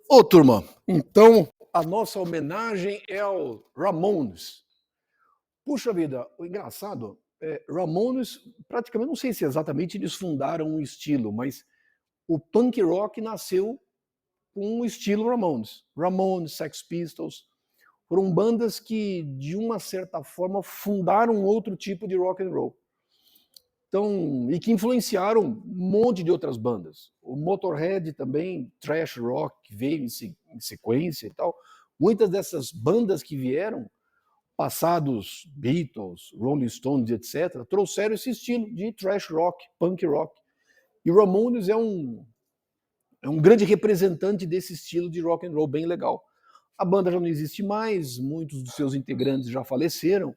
Ô, turma, então a nossa homenagem é ao Ramones. Puxa vida, o engraçado Ramones, praticamente, não sei se exatamente eles fundaram um estilo, mas o punk rock nasceu com o estilo Ramones. Ramones, Sex Pistols, foram bandas que, de uma certa forma, fundaram outro tipo de rock and roll. Então, e que influenciaram um monte de outras bandas. O Motorhead também, thrash rock, veio em sequência e tal. Muitas dessas bandas que vieram, passados Beatles, Rolling Stones, etc., trouxeram esse estilo de thrash rock, punk rock. E o Ramones é um grande representante desse estilo de rock and roll bem legal. A banda já não existe mais, muitos dos seus integrantes já faleceram,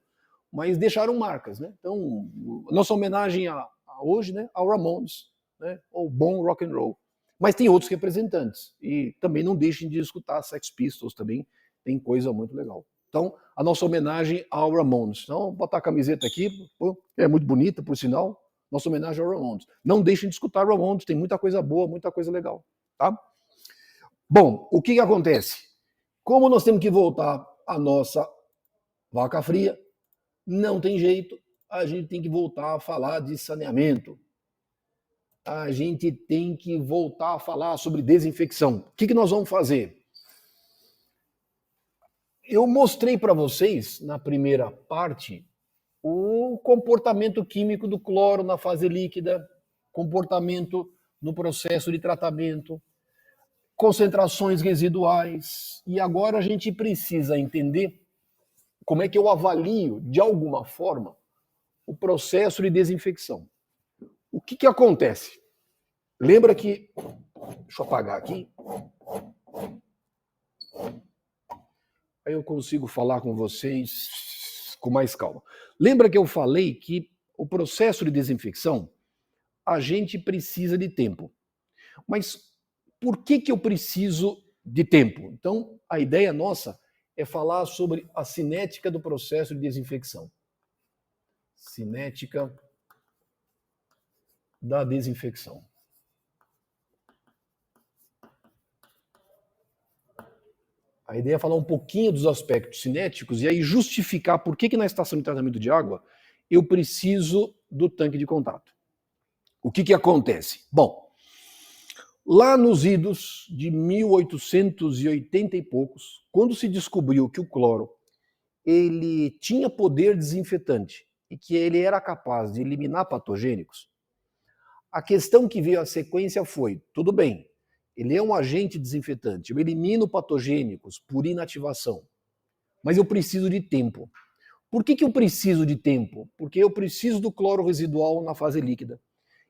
mas deixaram marcas, né? Então, nossa homenagem hoje, né, ao Ramones, né, ao bom rock and roll. Mas tem outros representantes e também não deixem de escutar Sex Pistols, também tem coisa muito legal. Então, a nossa homenagem ao Ramones. Então, vou botar a camiseta aqui, é muito bonita, por sinal. Nossa homenagem ao Ramones. Não deixem de escutar Ramones, tem muita coisa boa, muita coisa legal, tá? Bom, o que acontece? Como nós temos que voltar à nossa vaca fria, não tem jeito, a gente tem que voltar a falar de saneamento. A gente tem que voltar a falar sobre desinfecção. O que nós vamos fazer? Eu mostrei para vocês, na primeira parte, o comportamento químico do cloro na fase líquida, comportamento no processo de tratamento, concentrações residuais. E agora a gente precisa entender como é que eu avalio, de alguma forma, o processo de desinfecção. O que acontece? Lembra que... Deixa eu apagar aqui. Aí eu consigo falar com vocês com mais calma. Lembra que eu falei que o processo de desinfecção, a gente precisa de tempo. Mas por que eu preciso de tempo? Então, a ideia nossa é falar sobre a cinética do processo de desinfecção. Cinética da desinfecção. A ideia é falar um pouquinho dos aspectos cinéticos e aí justificar por que na estação de tratamento de água eu preciso do tanque de contato. O que acontece? Bom, lá nos idos de 1880 e poucos, quando se descobriu que o cloro ele tinha poder desinfetante e que ele era capaz de eliminar patogênicos, a questão que veio à sequência foi, tudo bem, ele é um agente desinfetante, eu elimino patogênicos por inativação, mas eu preciso de tempo. Por que eu preciso de tempo? Porque eu preciso do cloro residual na fase líquida.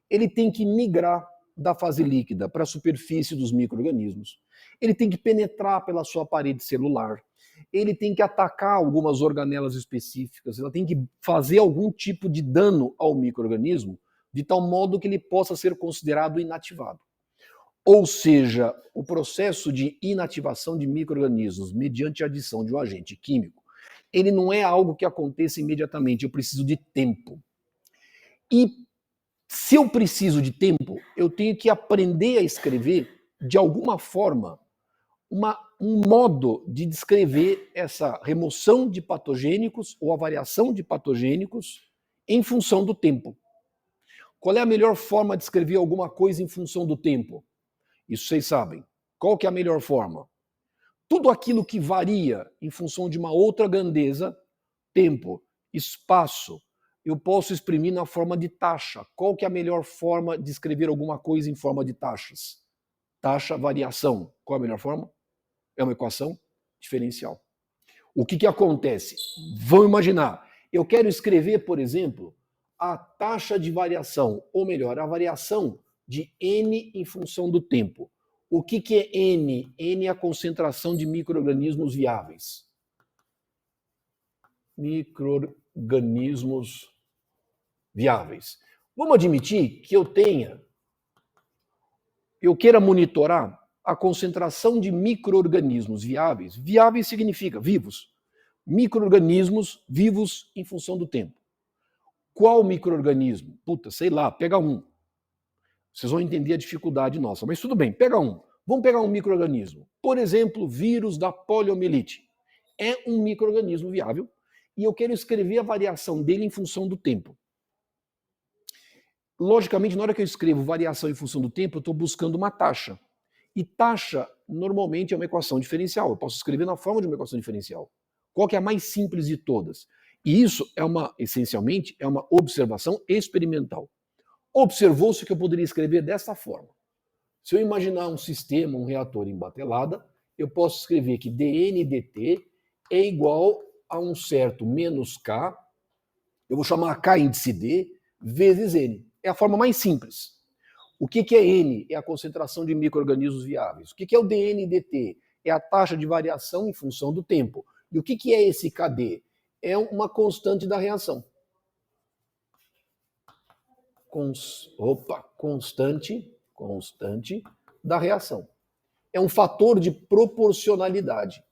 Ele tem que migrar da fase líquida para a superfície dos micro-organismos. Ele tem que penetrar pela sua parede celular. Ele tem que atacar algumas organelas específicas. Ela tem que fazer algum tipo de dano ao micro-organismo, de tal modo que ele possa ser considerado inativado. Ou seja, o processo de inativação de micro-organismos mediante a adição de um agente químico, ele não é algo que aconteça imediatamente, eu preciso de tempo. E se eu preciso de tempo, eu tenho que aprender a escrever, de alguma forma, um modo de descrever essa remoção de patogênicos ou a variação de patogênicos em função do tempo. Qual é a melhor forma de escrever alguma coisa em função do tempo? Isso vocês sabem. Qual que é a melhor forma? Tudo aquilo que varia em função de uma outra grandeza, tempo, espaço, eu posso exprimir na forma de taxa. Qual que é a melhor forma de escrever alguma coisa em forma de taxas? Taxa, variação. Qual é a melhor forma? É uma equação diferencial. O que acontece? Vamos imaginar. Eu quero escrever, por exemplo, a taxa de variação, ou melhor, a variação de n em função do tempo. O que é n? N é a concentração de micro-organismos viáveis. Micro-organismos viáveis. Vamos admitir que eu queira monitorar a concentração de micro-organismos viáveis. Viáveis significa vivos. Micro-organismos vivos em função do tempo. Qual micro-organismo? Puta, sei lá, pega um. Vocês vão entender a dificuldade nossa, mas tudo bem, pega um. Vamos pegar um micro-organismo. Por exemplo, vírus da poliomielite. É um micro-organismo viável e eu quero escrever a variação dele em função do tempo. Logicamente, na hora que eu escrevo variação em função do tempo, eu estou buscando uma taxa. E taxa, normalmente, é uma equação diferencial. Eu posso escrever na forma de uma equação diferencial. Qual que é a mais simples de todas? E isso essencialmente, é uma observação experimental. Observou-se que eu poderia escrever dessa forma. Se eu imaginar um sistema, um reator em batelada, eu posso escrever que dN dt é igual a um certo menos K, eu vou chamar K índice D, vezes N. É a forma mais simples. O que é N? É a concentração de micro-organismos viáveis. O que é o dN dt? É a taxa de variação em função do tempo. E o que é esse KD? É uma constante da reação. Constante da reação. É um fator de proporcionalidade.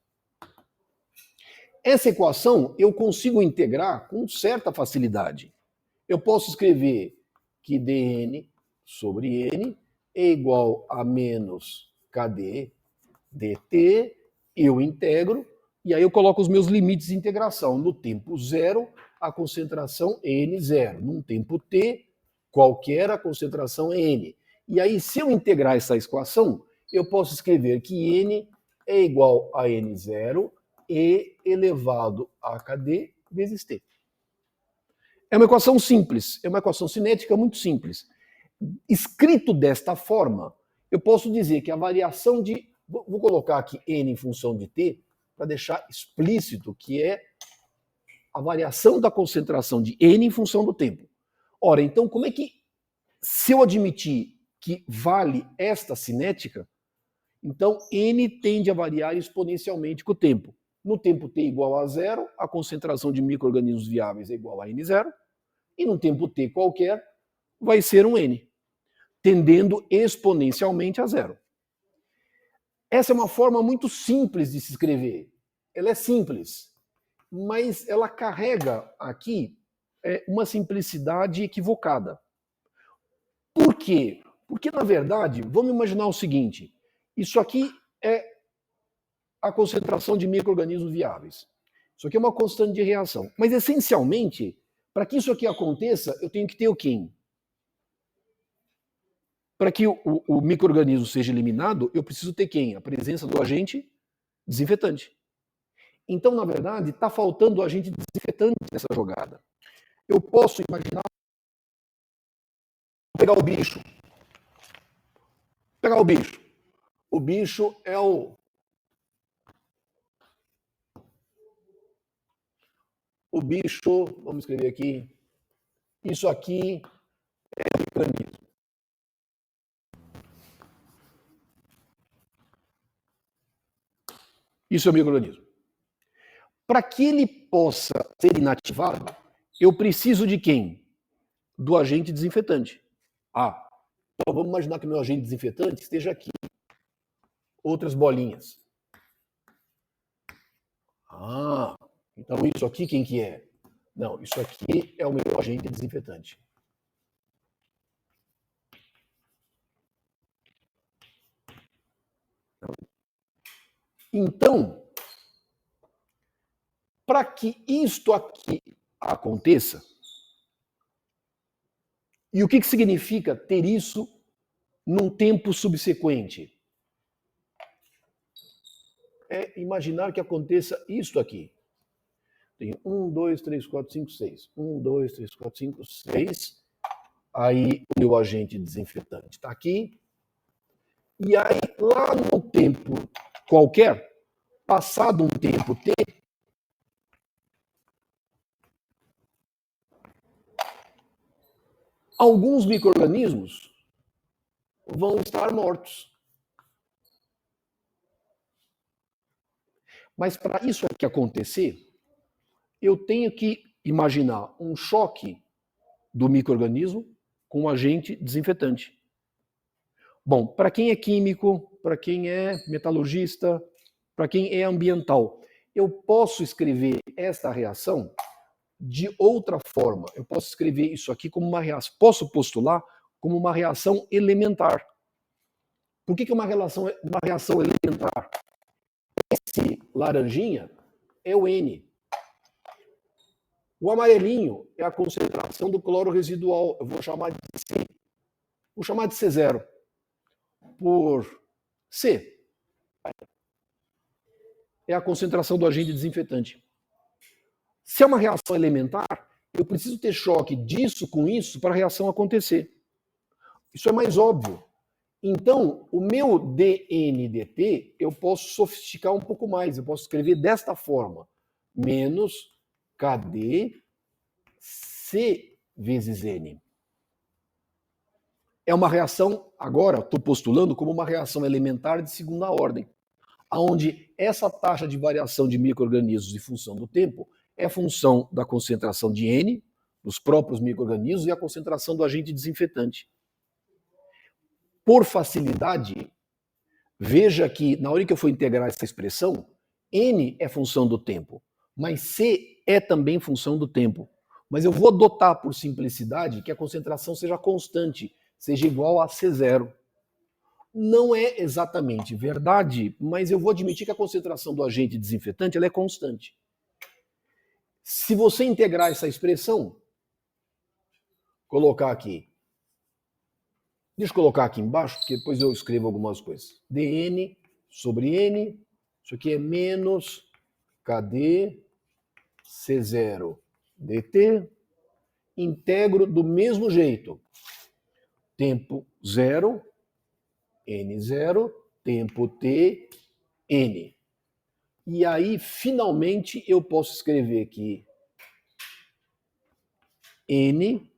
Essa equação eu consigo integrar com certa facilidade. Eu posso escrever que dN sobre N é igual a menos KD dt, eu integro, e aí eu coloco os meus limites de integração. No tempo zero, a concentração é N0. Num tempo t, qualquer a concentração é N. E aí, se eu integrar essa equação, eu posso escrever que N é igual a N0 e elevado a KD vezes T. É uma equação simples, é uma equação cinética muito simples. Escrito desta forma, eu posso dizer que a variação de... Vou colocar aqui N em função de T, para deixar explícito que é a variação da concentração de N em função do tempo. Ora, então como é que, se eu admitir que vale esta cinética, então N tende a variar exponencialmente com o tempo. No tempo t igual a zero, a concentração de micro-organismos viáveis é igual a N0, e no tempo t qualquer vai ser um N, tendendo exponencialmente a zero. Essa é uma forma muito simples de se escrever. Ela é simples, mas ela carrega aqui uma simplicidade equivocada. Por quê? Porque, na verdade, vamos imaginar o seguinte, isso aqui é a concentração de micro-organismos viáveis. Isso aqui é uma constante de reação. Mas, essencialmente, para que isso aqui aconteça, eu tenho que ter o quê? Para que o micro-organismo seja eliminado, eu preciso ter quem? A presença do agente desinfetante. Então, na verdade, está faltando o agente desinfetante nessa jogada. Eu posso imaginar pegar o bicho. Pegar o bicho. O bicho é o... O bicho, vamos escrever aqui, isso aqui é o micro-organismo. Isso é o micro-organismo. Para que ele possa ser inativado, eu preciso de quem? Do agente desinfetante. Então vamos imaginar que meu agente desinfetante esteja aqui. Outras bolinhas. Então isso aqui quem que é? Não, isso aqui é o meu agente desinfetante. Então, para que isto aqui aconteça, E o que significa ter isso num tempo subsequente? É imaginar que aconteça isto aqui. Tem 1, 2, 3, 4, 5, 6. 1, 2, 3, 4, 5, 6. Aí o meu agente desinfetante está aqui. E aí, lá no tempo qualquer, passado um tempo T, alguns micro-organismos vão estar mortos. Mas para isso aqui acontecer, eu tenho que imaginar um choque do micro-organismo com um agente desinfetante. Bom, para quem é químico, para quem é metalurgista, para quem é ambiental, eu posso escrever esta reação de outra forma. Eu posso escrever isso aqui como uma reação, posso postular como uma reação elementar. Por que é uma reação elementar? Esse laranjinha é o N. O amarelinho é a concentração do cloro residual. Eu vou chamar de C. Vou chamar de C0 por C. É a concentração do agente desinfetante. Se é uma reação elementar, eu preciso ter choque disso com isso para a reação acontecer. Isso é mais óbvio. Então, o meu DNDT, eu posso sofisticar um pouco mais. Eu posso escrever desta forma. Menos KD C vezes N. É uma reação, agora estou postulando como uma reação elementar de segunda ordem, onde essa taxa de variação de micro-organismos em função do tempo é função da concentração de N, dos próprios micro-organismos, e a concentração do agente desinfetante. Por facilidade, veja que na hora que eu for integrar essa expressão, N é função do tempo, mas C é também função do tempo. Mas eu vou adotar por simplicidade que a concentração seja constante, seja igual a C0. Não é exatamente verdade, mas eu vou admitir que a concentração do agente desinfetante ela é constante. Se você integrar essa expressão, colocar aqui, deixa eu colocar aqui embaixo, porque depois eu escrevo algumas coisas. dN sobre N, isso aqui é menos KD C0 dt, integro do mesmo jeito. Tempo 0, N0, tempo T, N. E aí, finalmente, eu posso escrever aqui N,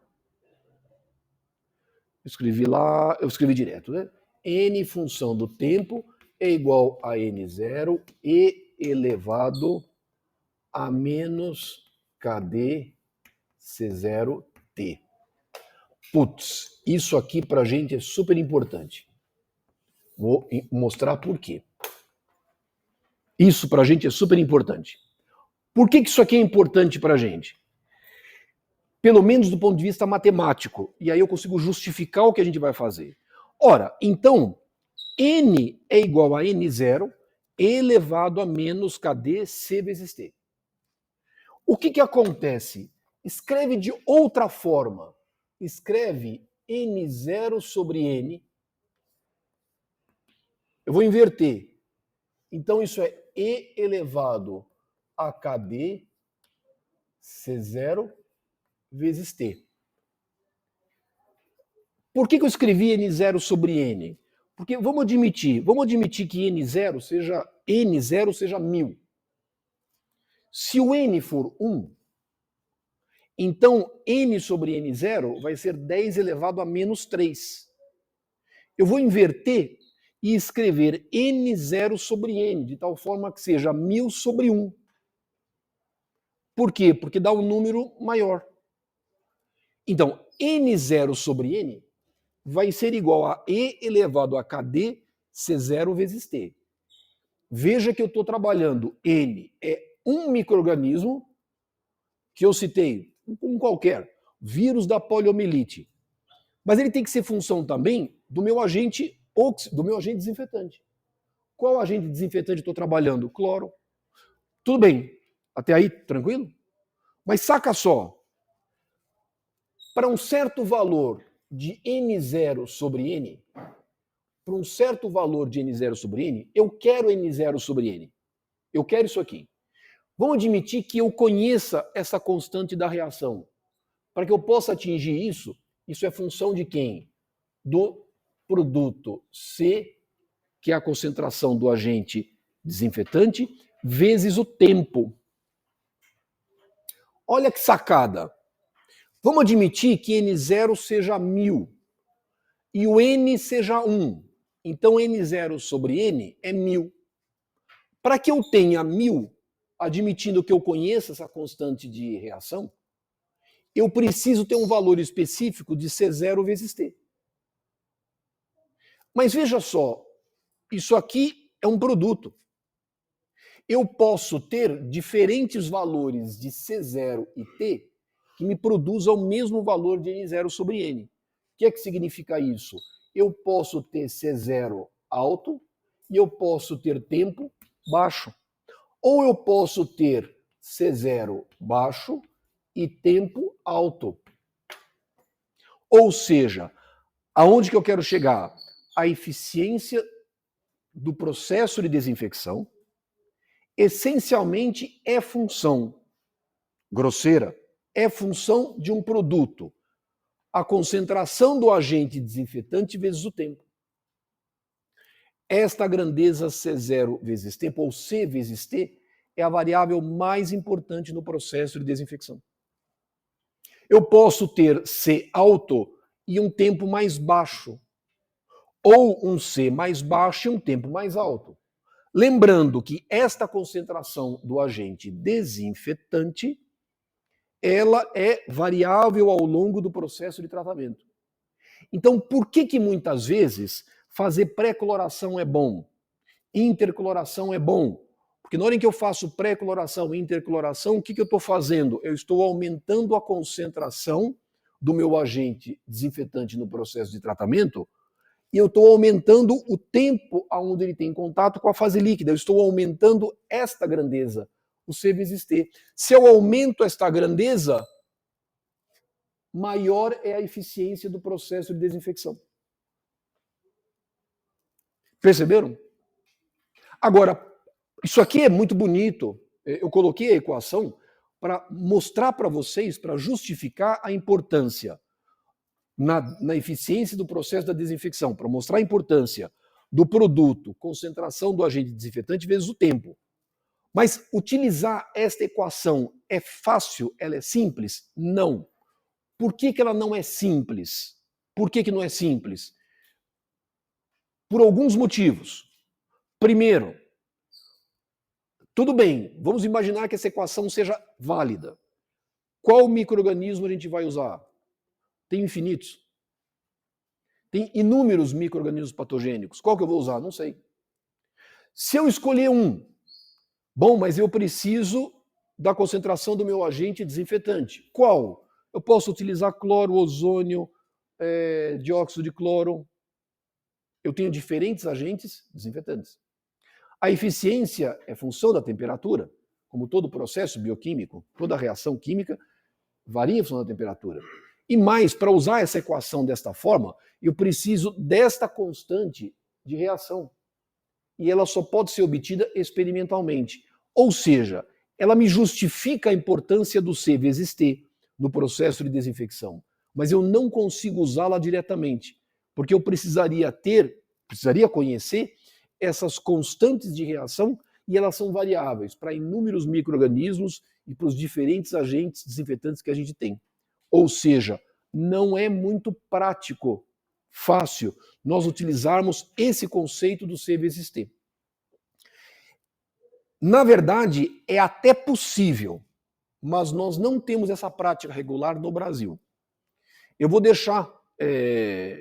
eu escrevi direto, né? N função do tempo é igual a N0 e elevado a menos KD C0T. Putz, isso aqui pra gente é super importante. Vou mostrar por quê. Isso pra gente é super importante. Por que isso aqui é importante pra gente? Pelo menos do ponto de vista matemático. E aí eu consigo justificar o que a gente vai fazer. Ora, então, N é igual a N0 elevado a menos KD C vezes T. O que acontece? Escreve de outra forma. Escreve N0 sobre N. Eu vou inverter. Então isso é E elevado a KD C0 vezes T. Por que eu escrevi N0 sobre N? Porque vamos admitir que N0 seja 1000. Se o N for 1, então N sobre N0 vai ser 10 elevado a menos 3. Eu vou inverter e escrever N0 sobre N, de tal forma que seja 1000 sobre 1. Por quê? Porque dá um número maior. Então, N0 sobre N vai ser igual a E elevado a KD C0 vezes T. Veja que eu estou trabalhando N é um micro-organismo que eu citei, um qualquer, vírus da poliomielite. Mas ele tem que ser função também do meu agente desinfetante. Qual agente desinfetante estou trabalhando? Cloro. Tudo bem. Até aí, tranquilo? Mas saca só. Para um certo valor de N0 sobre N, para um certo valor de N0 sobre N, eu quero N0 sobre N. Eu quero isso aqui. Vamos admitir que eu conheça essa constante da reação. Para que eu possa atingir isso, isso é função de quem? Do produto C, que é a concentração do agente desinfetante, vezes o tempo. Olha que sacada. Vamos admitir que N0 seja 1000 e o N seja 1. Então N0 sobre N é 1000. Para que eu tenha 1000, admitindo que eu conheça essa constante de reação, eu preciso ter um valor específico de C0 vezes T. Mas veja só, isso aqui é um produto. Eu posso ter diferentes valores de C0 e T que me produzam o mesmo valor de N0 sobre N. O que é que significa isso? Eu posso ter C0 alto e eu posso ter tempo baixo. Ou eu posso ter C0 baixo e tempo alto. Ou seja, aonde que eu quero chegar? A eficiência do processo de desinfecção essencialmente é função grosseira, é função de um produto. A concentração do agente desinfetante vezes o tempo. Esta grandeza C0 vezes tempo, ou C vezes T, é a variável mais importante no processo de desinfecção. Eu posso ter C alto e um tempo mais baixo, ou um C mais baixo e um tempo mais alto. Lembrando que esta concentração do agente desinfetante, ela é variável ao longo do processo de tratamento. Então, por que muitas vezes fazer pré-cloração é bom? Intercloração é bom? Porque na hora em que eu faço pré-cloração e intercloração, o que eu estou fazendo? Eu estou aumentando a concentração do meu agente desinfetante no processo de tratamento e eu estou aumentando o tempo onde ele tem contato com a fase líquida. Eu estou aumentando esta grandeza, o C vezes T. Se eu aumento esta grandeza, maior é a eficiência do processo de desinfecção. Perceberam? Agora, isso aqui é muito bonito. Eu coloquei a equação para mostrar para vocês, para justificar a importância na eficiência do processo da desinfecção, para mostrar a importância do produto, concentração do agente desinfetante vezes o tempo. Mas utilizar esta equação é fácil? Ela é simples? Não. Por que ela não é simples? Por que não é simples? Por alguns motivos. Primeiro, tudo bem, vamos imaginar que essa equação seja válida. Qual micro-organismo a gente vai usar? Tem infinitos. Tem inúmeros micro-organismos patogênicos. Qual que eu vou usar? Não sei. Se eu escolher um, bom, mas eu preciso da concentração do meu agente desinfetante. Qual? Eu posso utilizar cloro, ozônio, dióxido de cloro. Eu tenho diferentes agentes desinfetantes. A eficiência é função da temperatura, como todo processo bioquímico, toda reação química varia em função da temperatura. E mais, para usar essa equação desta forma, eu preciso desta constante de reação. E ela só pode ser obtida experimentalmente. Ou seja, ela me justifica a importância do C vezes T no processo de desinfecção. Mas eu não consigo usá-la diretamente, porque eu precisaria conhecer essas constantes de reação e elas são variáveis para inúmeros micro-organismos e para os diferentes agentes desinfetantes que a gente tem. Ou seja, não é muito prático, fácil, nós utilizarmos esse conceito do C vezes T. Na verdade, é até possível, mas nós não temos essa prática regular no Brasil. Eu vou deixar,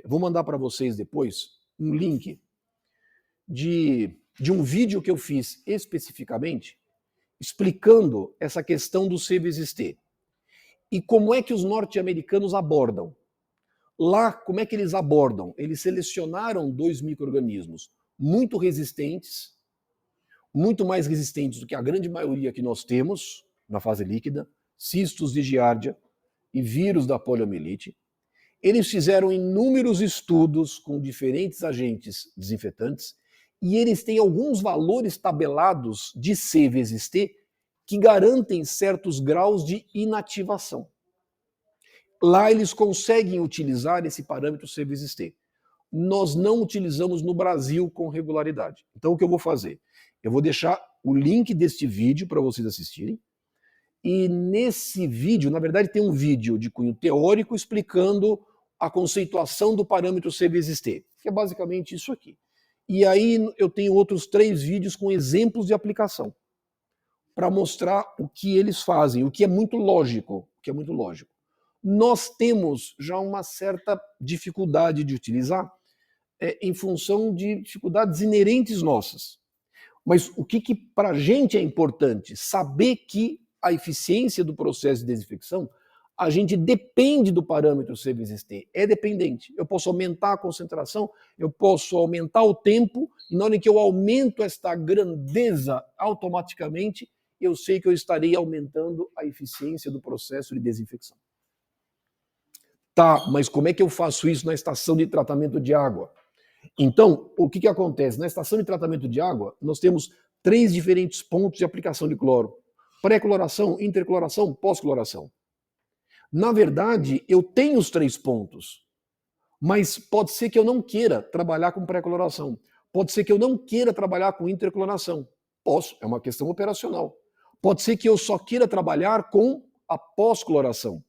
vou mandar para vocês depois um link de um vídeo que eu fiz especificamente explicando essa questão do C vezes T. E como é que os norte-americanos abordam? Lá, como é que eles abordam? Eles selecionaram 2 micro-organismos muito resistentes, muito mais resistentes do que a grande maioria que nós temos na fase líquida, cistos de giardia e vírus da poliomielite. Eles fizeram inúmeros estudos com diferentes agentes desinfetantes e eles têm alguns valores tabelados de C vezes T que garantem certos graus de inativação. Lá eles conseguem utilizar esse parâmetro C vezes T. Nós não utilizamos no Brasil com regularidade. Então o que eu vou fazer? Eu vou deixar o link deste vídeo para vocês assistirem. E nesse vídeo, na verdade, tem um vídeo de cunho teórico explicando a conceituação do parâmetro C vezes T, que é basicamente isso aqui. E aí eu tenho outros 3 vídeos com exemplos de aplicação para mostrar o que eles fazem, o que é muito lógico, o que é muito lógico. Nós temos já uma certa dificuldade de utilizar em função de dificuldades inerentes nossas. Mas o que para a gente é importante? Saber que a eficiência do processo de desinfecção, a gente depende do parâmetro C vezes T. É dependente. Eu posso aumentar a concentração, eu posso aumentar o tempo, e na hora que eu aumento esta grandeza, automaticamente eu sei que eu estarei aumentando a eficiência do processo de desinfecção. Tá, mas como é que eu faço isso na estação de tratamento de água? Então, o que acontece? Na estação de tratamento de água, nós temos 3 diferentes pontos de aplicação de cloro: pré-cloração, intercloração, pós-cloração. Na verdade, eu tenho os 3 pontos, mas pode ser que eu não queira trabalhar com pré-cloração. Pode ser que eu não queira trabalhar com intercloração. Posso, é uma questão operacional. Pode ser que eu só queira trabalhar com a pós-cloração.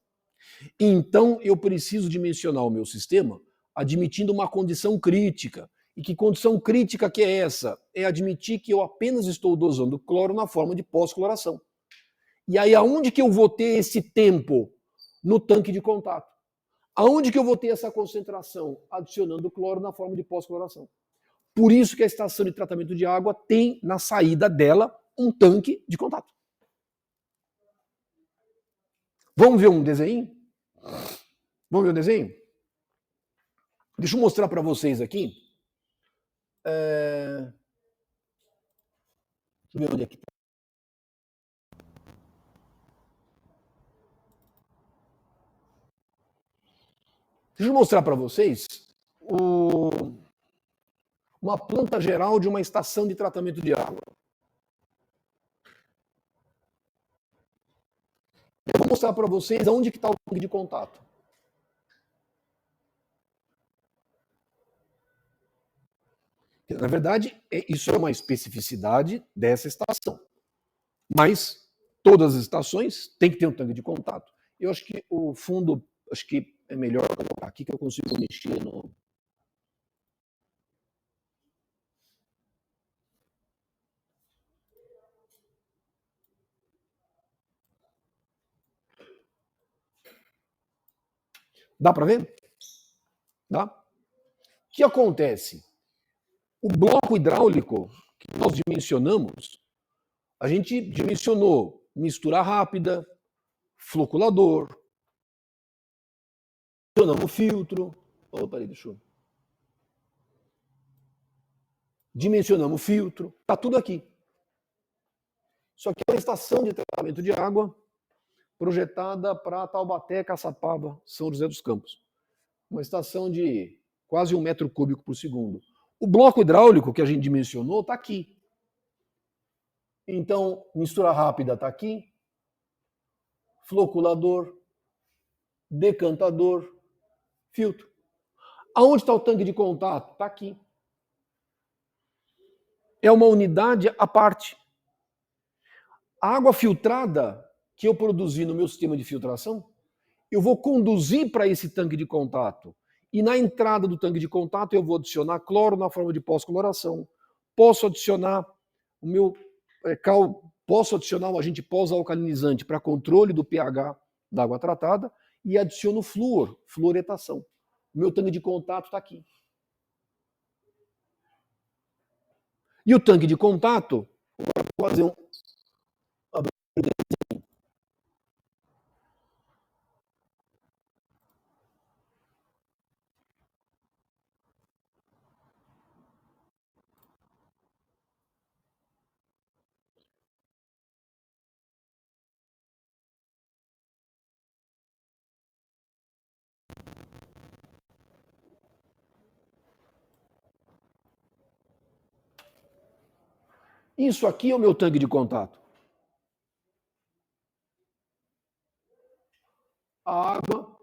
Então, eu preciso dimensionar o meu sistema admitindo uma condição crítica. E que condição crítica que é essa? É admitir que eu apenas estou dosando cloro na forma de pós-cloração. E aí, aonde que eu vou ter esse tempo? No tanque de contato. Aonde que eu vou ter essa concentração? Adicionando cloro na forma de pós-cloração. Por isso que a estação de tratamento de água tem na saída dela um tanque de contato. Vamos ver um desenho? Vamos ver um desenho? Deixa eu mostrar para vocês aqui. Deixa eu ver onde é que tá. Deixa eu mostrar para vocês uma planta geral de uma estação de tratamento de água. Eu vou mostrar para vocês onde que está o tanque de contato. Na verdade, isso é uma especificidade dessa estação. Mas todas as estações têm que ter um tanque de contato. Eu acho que o fundo, acho que é melhor colocar aqui que eu consigo mexer no... Dá para ver? Dá? O que acontece? O bloco hidráulico que nós dimensionamos, a gente dimensionou mistura rápida, floculador, dimensionamos o filtro. Opa, aí, deixa eu... Dimensionamos o filtro, está tudo aqui. Isso aqui é uma estação de tratamento de água projetada para Taubaté, Caçapava, São José dos Campos. Uma estação de quase 1 metro cúbico por segundo. O bloco hidráulico que a gente dimensionou está aqui. Então, mistura rápida está aqui, floculador, decantador, filtro. Aonde está o tanque de contato? Está aqui. É uma unidade à parte. A água filtrada que eu produzi no meu sistema de filtração, eu vou conduzir para esse tanque de contato. E na entrada do tanque de contato eu vou adicionar cloro na forma de pós-cloração. Posso adicionar o meu posso adicionar um agente pós-alcalinizante para controle do pH da água tratada e adiciono flúor, fluoretação. O meu tanque de contato está aqui. E o tanque de contato, vou fazer um... Isso aqui é o meu tanque de contato. A água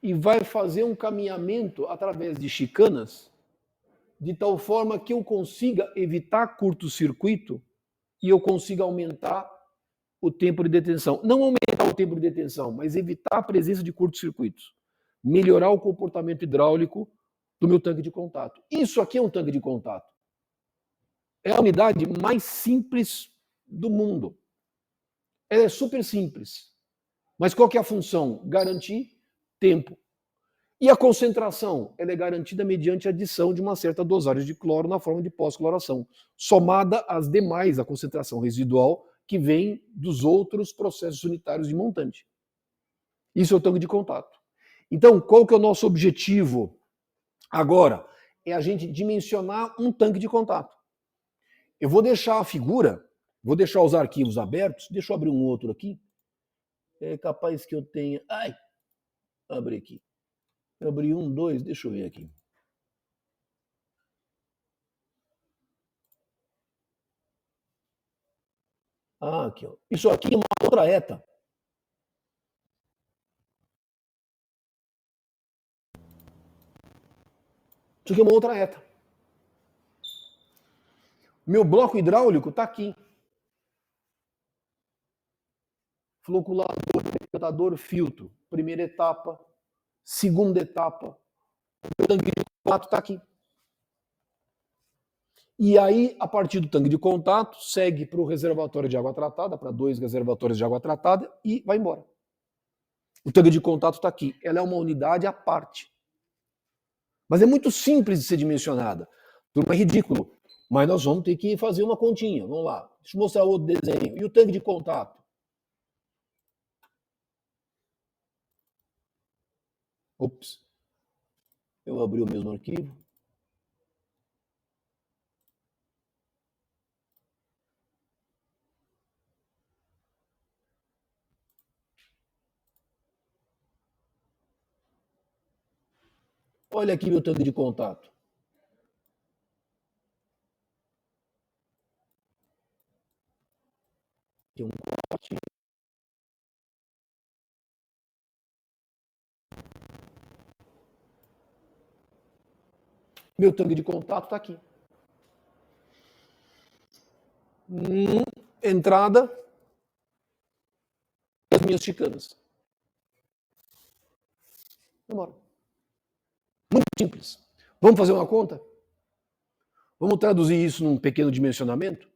e vai fazer um caminhamento através de chicanas, de tal forma que eu consiga evitar curto-circuito e eu consiga aumentar o tempo de detenção. Não aumentar o tempo de detenção, mas evitar a presença de curto-circuitos. Melhorar o comportamento hidráulico do meu tanque de contato. Isso aqui é um tanque de contato. É a unidade mais simples do mundo. Ela é super simples. Mas qual que é a função? Garantir tempo. E a concentração? Ela é garantida mediante a adição de uma certa dosagem de cloro na forma de pós-cloração, somada às demais, a concentração residual que vem dos outros processos unitários de montante. Isso é o tanque de contato. Então, qual que é o nosso objetivo agora? É a gente dimensionar um tanque de contato. Eu vou deixar a figura, vou deixar os arquivos abertos, deixa eu abrir um outro aqui. É capaz que eu tenha... Ai! Abri aqui. Eu abri um, dois, deixa eu ver aqui. Ah, aqui, ó. Isso aqui é uma outra ETA. Isso aqui é uma outra ETA. Meu bloco hidráulico está aqui. Floculador, decantador, filtro. Primeira etapa, segunda etapa. O tanque de contato está aqui. E aí, a partir do tanque de contato, segue para o reservatório de água tratada, para 2 reservatórios de água tratada e vai embora. O tanque de contato está aqui. Ela é uma unidade à parte. Mas é muito simples de ser dimensionada. Não é ridículo. Mas nós vamos ter que fazer uma continha. Vamos lá. Deixa eu mostrar outro desenho. E o tanque de contato? Ops. Eu abri o mesmo arquivo. Olha aqui meu tanque de contato. Tem um corte. Meu tanque de contato está aqui. Entrada das minhas chicanas. Demora. Muito simples. Vamos fazer uma conta? Vamos traduzir isso num pequeno dimensionamento?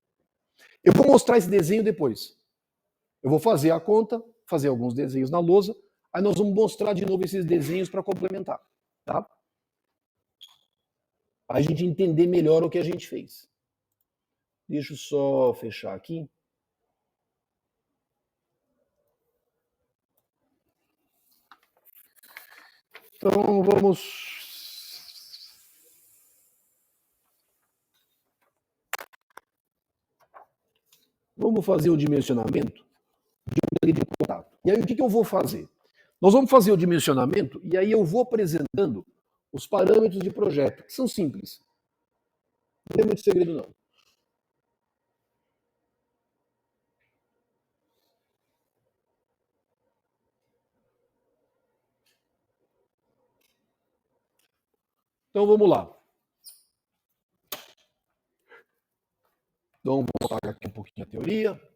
Eu vou mostrar esse desenho depois. Eu vou fazer a conta, fazer alguns desenhos na lousa, aí nós vamos mostrar de novo esses desenhos para complementar. Tá? Para a gente entender melhor o que a gente fez. Deixa eu só fechar aqui. Então vamos fazer o dimensionamento de um tanque de contato. E aí o que eu vou fazer? Nós vamos fazer o dimensionamento e aí eu vou apresentando os parâmetros de projeto, que são simples. Não tem muito segredo não. Então vamos lá. Então vamos apagar aqui um pouquinho a teoria.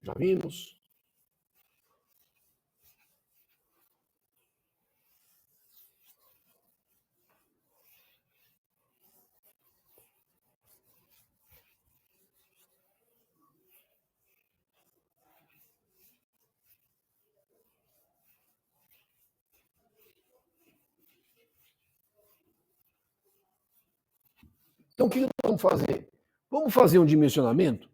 Já vimos. Então o que nós vamos fazer? Vamos fazer um dimensionamento?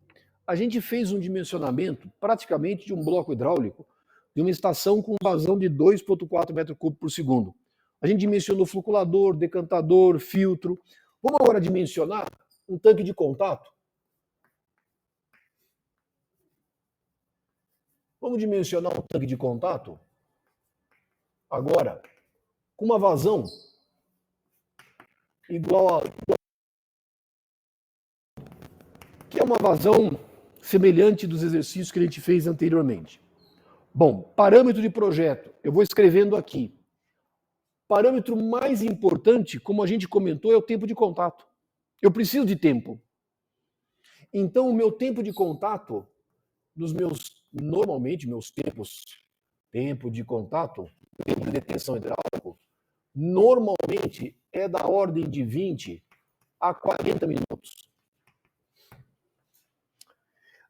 A gente fez um dimensionamento praticamente de um bloco hidráulico de uma estação com vazão de 2,4 metros cúbicos por segundo. A gente dimensionou floculador, decantador, filtro. Vamos agora dimensionar um tanque de contato? Vamos dimensionar um tanque de contato? Agora, com uma vazão igual a... que é uma vazão semelhante dos exercícios que a gente fez anteriormente. Bom, parâmetro de projeto, eu vou escrevendo aqui. Parâmetro mais importante, como a gente comentou, é o tempo de contato. Eu preciso de tempo. Então, o meu tempo de contato, normalmente, meus tempo de contato, tempo de detenção hidráulico, normalmente é da ordem de 20 a 40 minutos.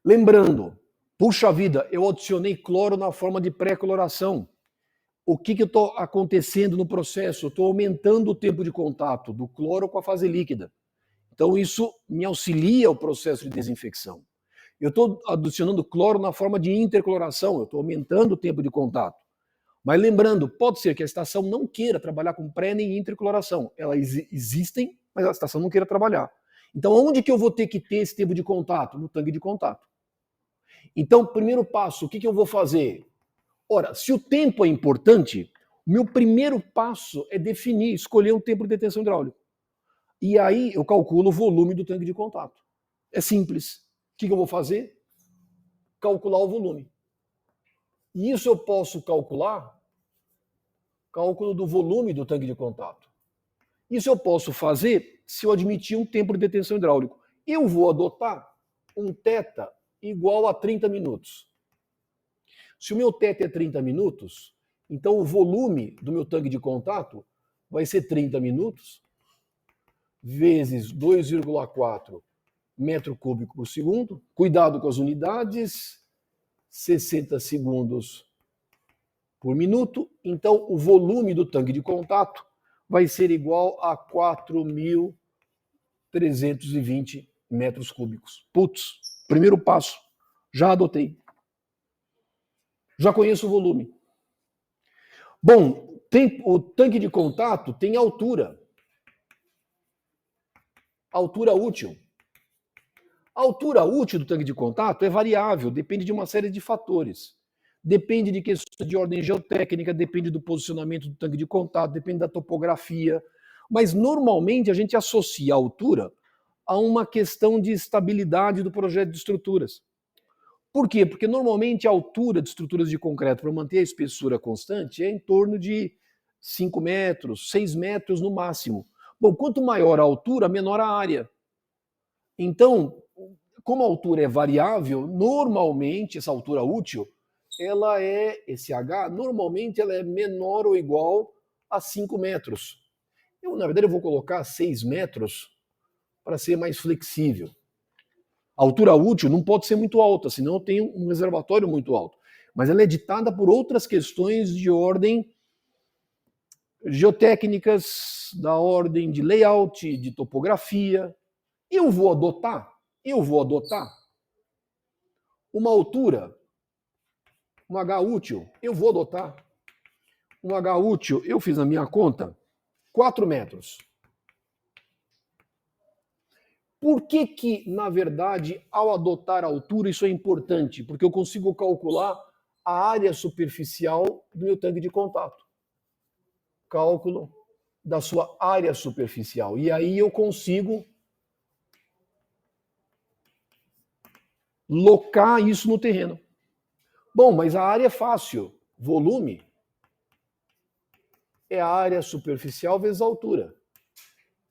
Lembrando, puxa vida, eu adicionei cloro na forma de pré-cloração. O que está acontecendo no processo? Eu estou aumentando o tempo de contato do cloro com a fase líquida. Então, isso me auxilia o processo de desinfecção. Eu estou adicionando cloro na forma de intercloração, eu estou aumentando o tempo de contato. Mas lembrando, pode ser que a estação não queira trabalhar com pré nem intercloração. Elas existem, mas a estação não queira trabalhar. Então, onde que eu vou ter que ter esse tempo de contato? No tanque de contato. Então, primeiro passo, o que eu vou fazer? Ora, se o tempo é importante, o meu primeiro passo é definir, escolher um tempo de detenção hidráulica. E aí eu calculo o volume do tanque de contato. É simples. O que eu vou fazer? Calcular o volume. E isso eu posso calcular, cálculo do volume do tanque de contato. Isso eu posso fazer se eu admitir um tempo de detenção hidráulico. Eu vou adotar um θ igual a 30 minutos. Se o meu θ é 30 minutos, então o volume do meu tanque de contato vai ser 30 minutos vezes 2,4 metro cúbico por segundo. Cuidado com as unidades, 60 segundos por minuto. Então, o volume do tanque de contato vai ser igual a 4.320 metros cúbicos. Putz, primeiro passo, já adotei. Já conheço o volume. Bom, o tanque de contato tem altura. Altura útil. A altura útil do tanque de contato é variável, depende de uma série de fatores. Depende de questões de ordem geotécnica, depende do posicionamento do tanque de contato, depende da topografia. Mas normalmente a gente associa a altura a uma questão de estabilidade do projeto de estruturas. Por quê? Porque normalmente a altura de estruturas de concreto para manter a espessura constante é em torno de 5 metros, 6 metros no máximo. Bom, quanto maior a altura, menor a área. Então, como a altura é variável, normalmente essa altura útil, ela é, esse H, normalmente ela é menor ou igual a 5 metros. Eu, na verdade, eu vou colocar 6 metros para ser mais flexível. A altura útil não pode ser muito alta, senão eu tenho um reservatório muito alto. Mas ela é ditada por outras questões de ordem geotécnicas, da ordem de layout, de topografia. Eu vou adotar uma altura, um H útil, eu vou adotar um H útil, eu fiz a minha conta, 4 metros. Por que, na verdade, ao adotar a altura, isso é importante? Porque eu consigo calcular a área superficial do meu tanque de contato. Cálculo da sua área superficial. E aí eu consigo locar isso no terreno. Bom, mas a área é fácil. Volume é a área superficial vezes a altura.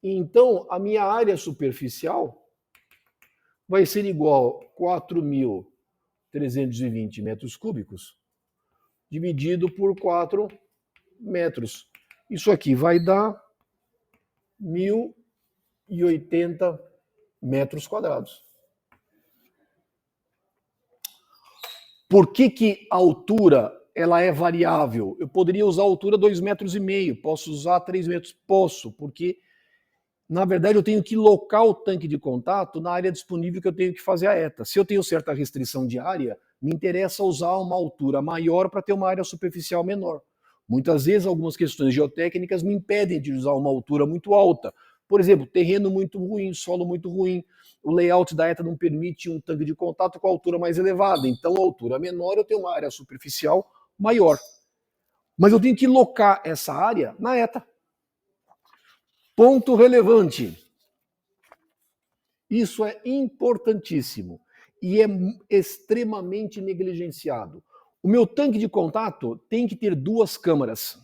Então, a minha área superficial vai ser igual a 4.320 metros cúbicos dividido por 4 metros. Isso aqui vai dar 1.080 metros quadrados. Por que a altura ela é variável? Eu poderia usar a altura 2,5 metros, posso usar 3 metros? Posso, porque na verdade eu tenho que locar o tanque de contato na área disponível que eu tenho que fazer a ETA. Se eu tenho certa restrição de área, me interessa usar uma altura maior para ter uma área superficial menor. Muitas vezes algumas questões geotécnicas me impedem de usar uma altura muito alta. Por exemplo, terreno muito ruim, solo muito ruim, o layout da ETA não permite um tanque de contato com a altura mais elevada. Então, a altura menor eu tenho uma área superficial maior. Mas eu tenho que locar essa área na ETA. Ponto relevante. Isso é importantíssimo e é extremamente negligenciado. O meu tanque de contato tem que ter 2 câmaras.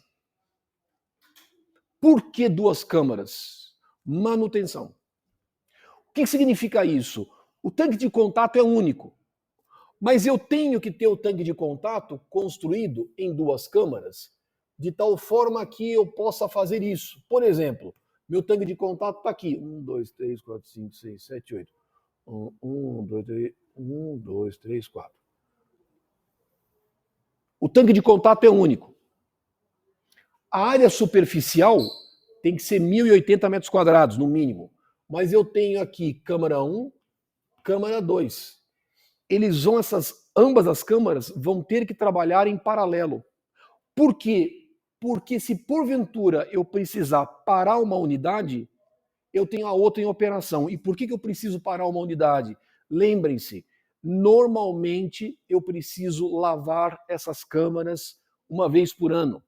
Por que 2 câmaras? Manutenção. O que significa isso? O tanque de contato é único, mas eu tenho que ter o tanque de contato construído em 2 câmaras, de tal forma que eu possa fazer isso. Por exemplo, meu tanque de contato está aqui. 1, 2, 3, 4, 5, 6, 7, 8. 1, 2, 3, 1, 2, 3, 4. O tanque de contato é único. A área superficial tem que ser 1.080 metros quadrados, no mínimo. Mas eu tenho aqui câmara 1, câmara 2. Ambas as câmaras vão ter que trabalhar em paralelo. Por quê? Porque se porventura eu precisar parar uma unidade, eu tenho a outra em operação. E por que eu preciso parar uma unidade? Lembrem-se, normalmente eu preciso lavar essas câmaras uma vez por ano.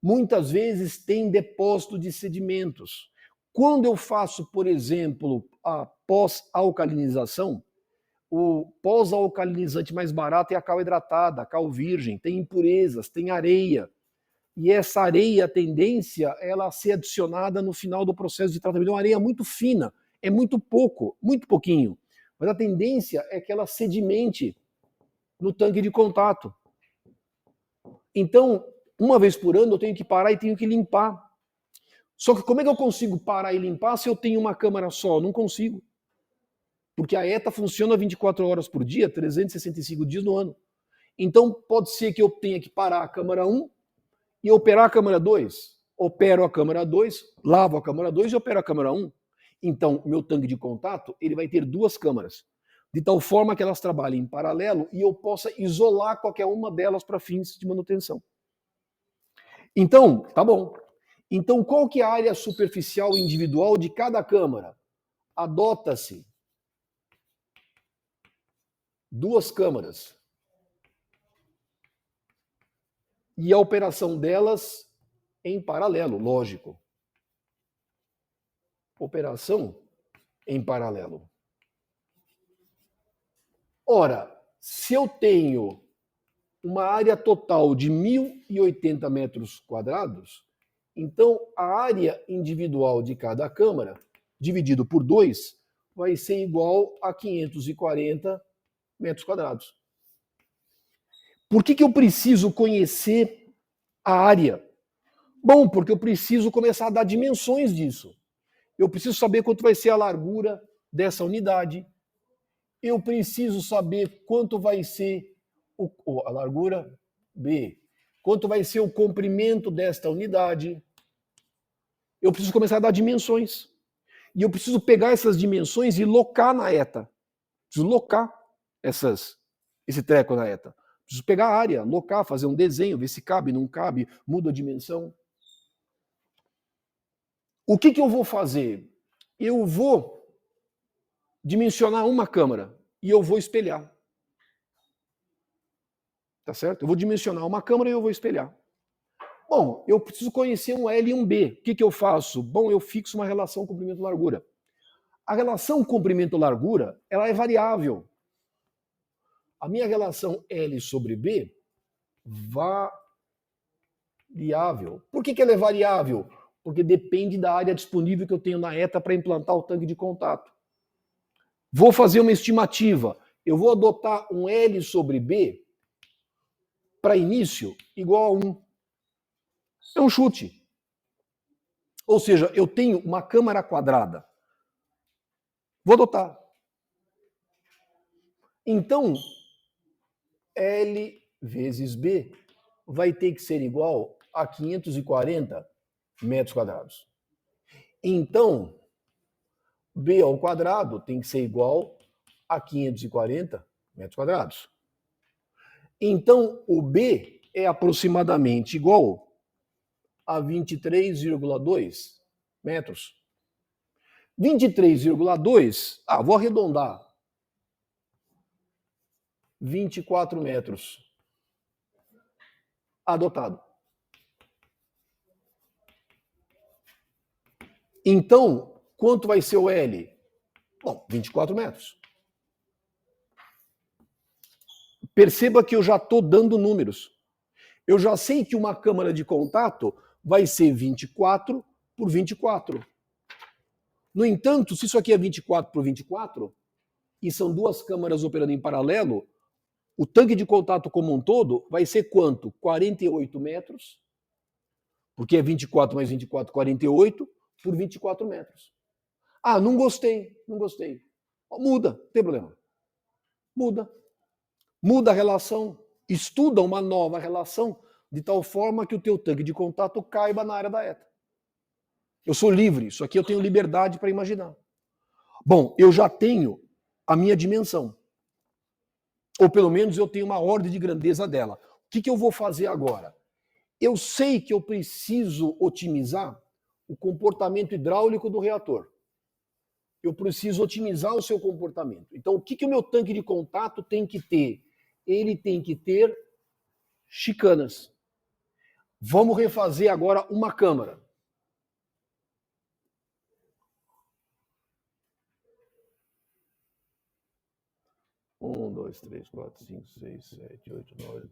Muitas vezes tem depósito de sedimentos. Quando eu faço, por exemplo, a pós-alcalinização, o pós-alcalinizante mais barato é a cal hidratada, a cal virgem, tem impurezas, tem areia. E essa areia, a tendência é ela ser adicionada no final do processo de tratamento. É uma areia muito fina, é muito pouco, muito pouquinho. Mas a tendência é que ela sedimente no tanque de contato. Então, uma vez por ano eu tenho que parar e tenho que limpar. Só que como é que eu consigo parar e limpar se eu tenho uma câmara só? Não consigo. Porque a ETA funciona 24 horas por dia, 365 dias no ano. Então, pode ser que eu tenha que parar a câmara 1 e operar a câmara 2. Opero a câmara 2, lavo a câmara 2 e opero a câmara 1. Então, meu tanque de contato ele vai ter 2 câmaras, de tal forma que elas trabalhem em paralelo e eu possa isolar qualquer uma delas para fins de manutenção. Então, tá bom. Então, qual que é a área superficial individual de cada câmara? Adota-se 2 câmaras. E a operação delas em paralelo, lógico. Operação em paralelo. Ora, se eu tenho uma área total de 1.080 metros quadrados, então a área individual de cada câmara, dividido por 2, vai ser igual a 540 metros quadrados. Por que eu preciso conhecer a área? Bom, porque eu preciso começar a dar dimensões disso. Eu preciso saber quanto vai ser a largura dessa unidade. Eu preciso saber quanto vai ser a largura B. Quanto vai ser o comprimento desta unidade. Eu preciso começar a dar dimensões. E eu preciso pegar essas dimensões e locar na ETA. Preciso locar esse treco na ETA. Preciso pegar a área, locar, fazer um desenho, ver se cabe, não cabe, muda a dimensão. O que eu vou fazer? Eu vou dimensionar uma câmara e eu vou espelhar. Tá certo? Eu vou dimensionar uma câmara e eu vou espelhar. Bom, eu preciso conhecer um L e um B. O que eu faço? Bom, eu fixo uma relação comprimento-largura. A relação comprimento-largura, ela é variável. A minha relação L sobre B, variável. Por que ela é variável? Porque depende da área disponível que eu tenho na ETA para implantar o tanque de contato. Vou fazer uma estimativa. Eu vou adotar um L sobre B para início igual a 1. É um chute. Ou seja, eu tenho uma câmara quadrada. Vou adotar. Então, L vezes B vai ter que ser igual a 540 metros quadrados. Então, B ao quadrado tem que ser igual a 540 metros quadrados. Então, o B é aproximadamente igual a 23,2 metros. 23,2, vou arredondar. 24 metros. Adotado. Então, quanto vai ser o L? Bom, 24 metros. Perceba que eu já estou dando números. Eu já sei que uma câmara de contato vai ser 24 por 24. No entanto, se isso aqui é 24 por 24, e são duas câmaras operando em paralelo, o tanque de contato como um todo vai ser quanto? 48 metros, porque é 24 mais 24, 48, por 24 metros. Ah, não gostei, não gostei. Muda, não tem problema. Muda. Muda a relação. Estuda uma nova relação de tal forma que o teu tanque de contato caiba na área da ETA. Eu sou livre, isso aqui eu tenho liberdade para imaginar. Bom, eu já tenho a minha dimensão. Ou pelo menos eu tenho uma ordem de grandeza dela. O que eu vou fazer agora? Eu sei que eu preciso otimizar o comportamento hidráulico do reator. Eu preciso otimizar o seu comportamento. Então, o que o meu tanque de contato tem que ter? Ele tem que ter chicanas. Vamos refazer agora uma câmara. Um, dois, três, quatro, cinco, seis, sete, oito, nove.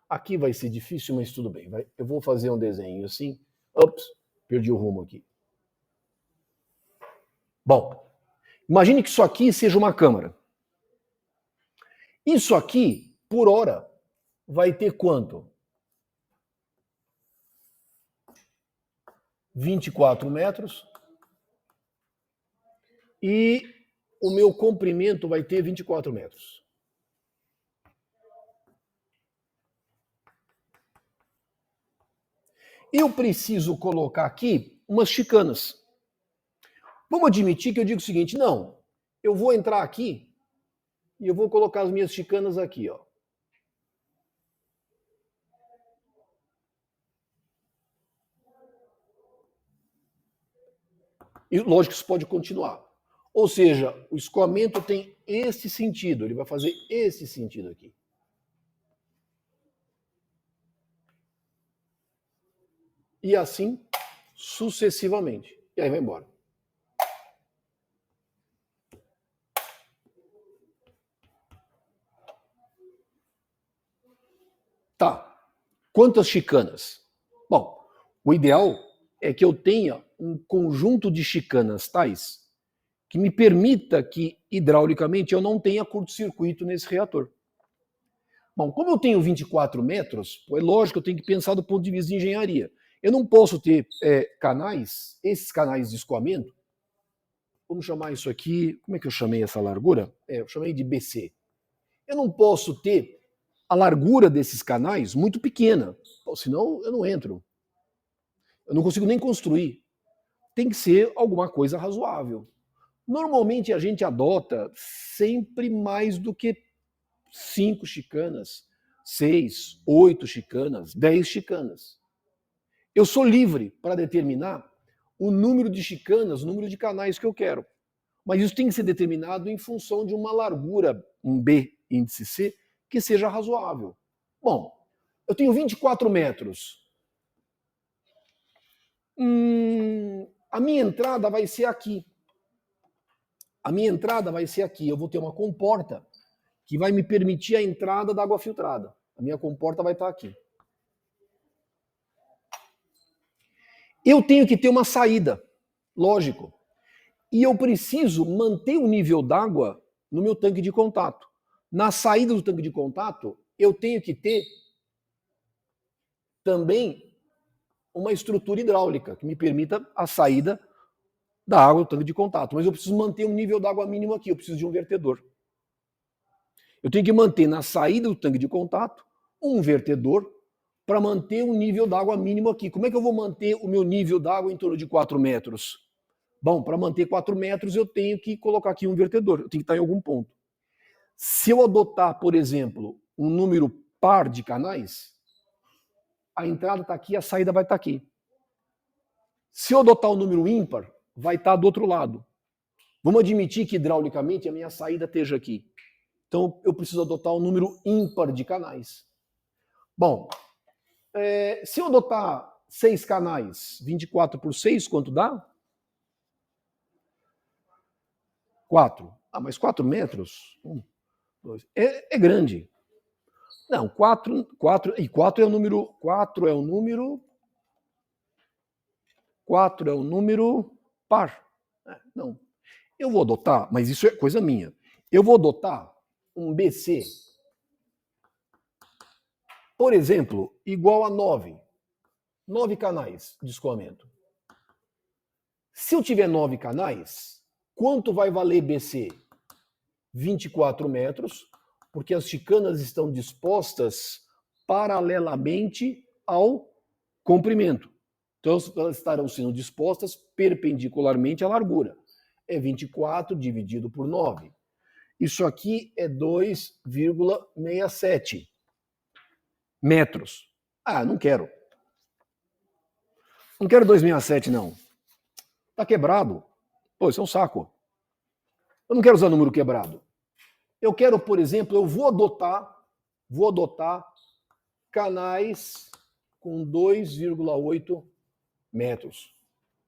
Aqui vai ser difícil, mas tudo bem. Eu vou fazer um desenho assim. Ops, perdi o rumo aqui. Bom, imagine que isso aqui seja uma câmara. Isso aqui, por hora, vai ter quanto? 24 metros. E o meu comprimento vai ter 24 metros. Eu preciso colocar aqui umas chicanas. Vamos admitir que eu digo o seguinte, não, eu vou entrar aqui e eu vou colocar as minhas chicanas aqui, ó. E lógico que isso pode continuar. Ou seja, o escoamento tem esse sentido, ele vai fazer esse sentido aqui. E assim sucessivamente. E aí vai embora. Tá. Quantas chicanas? Bom, o ideal é que eu tenha um conjunto de chicanas tais que me permita que, hidraulicamente, eu não tenha curto-circuito nesse reator. Bom, como eu tenho 24 metros, é lógico que eu tenho que pensar do ponto de vista de engenharia. Eu não posso ter canais, esses canais de escoamento, vamos chamar isso aqui, como é que eu chamei essa largura? Eu chamei de BC. Eu não posso ter a largura desses canais muito pequena, senão eu não entro. Eu não consigo nem construir. Tem que ser alguma coisa razoável. Normalmente a gente adota sempre mais do que 5 chicanas, 6, 8 chicanas, 10 chicanas. Eu sou livre para determinar o número de chicanas, o número de canais que eu quero. Mas isso tem que ser determinado em função de uma largura, um B índice C, que seja razoável. Bom, eu tenho 24 metros. A minha entrada vai ser aqui. A minha entrada vai ser aqui. Eu vou ter uma comporta que vai me permitir a entrada da água filtrada. A minha comporta vai estar aqui. Eu tenho que ter uma saída, lógico. E eu preciso manter o nível d'água no meu tanque de contato. Na saída do tanque de contato, eu tenho que ter também uma estrutura hidráulica que me permita a saída da água do tanque de contato. Mas eu preciso manter um nível d'água mínimo aqui, eu preciso de um vertedor. Eu tenho que manter na saída do tanque de contato um vertedor para manter um nível d'água mínimo aqui. Como é que eu vou manter o meu nível d'água em torno de 4 metros? Bom, para manter 4 metros eu tenho que colocar aqui um vertedor, eu tenho que estar em algum ponto. Se eu adotar, por exemplo, um número par de canais, a entrada está aqui, a saída vai estar aqui. Se eu adotar um número ímpar, vai estar do outro lado. Vamos admitir que hidraulicamente a minha saída esteja aqui. Então eu preciso adotar um número ímpar de canais. Bom, se eu adotar 6 canais, 24 por 6, quanto dá? 4. Ah, mas 4 metros? 1, 2. É grande. Não, 4 e 4 é o número. 4 é o número. 4 é o número par. Não. Eu vou adotar, mas isso é coisa minha. Eu vou adotar um BC, por exemplo, igual a 9. 9 canais de escoamento. Se eu tiver 9 canais, quanto vai valer BC? 24 metros, porque as chicanas estão dispostas paralelamente ao comprimento. Então, elas estarão sendo dispostas perpendicularmente à largura. É 24 dividido por 9. Isso aqui é 2,67 metros. Ah, não quero. Não quero 2,67, não. Tá quebrado. Pô, isso é um saco. Eu não quero usar número quebrado. Eu quero, por exemplo, eu vou adotar canais com 2,8 metros.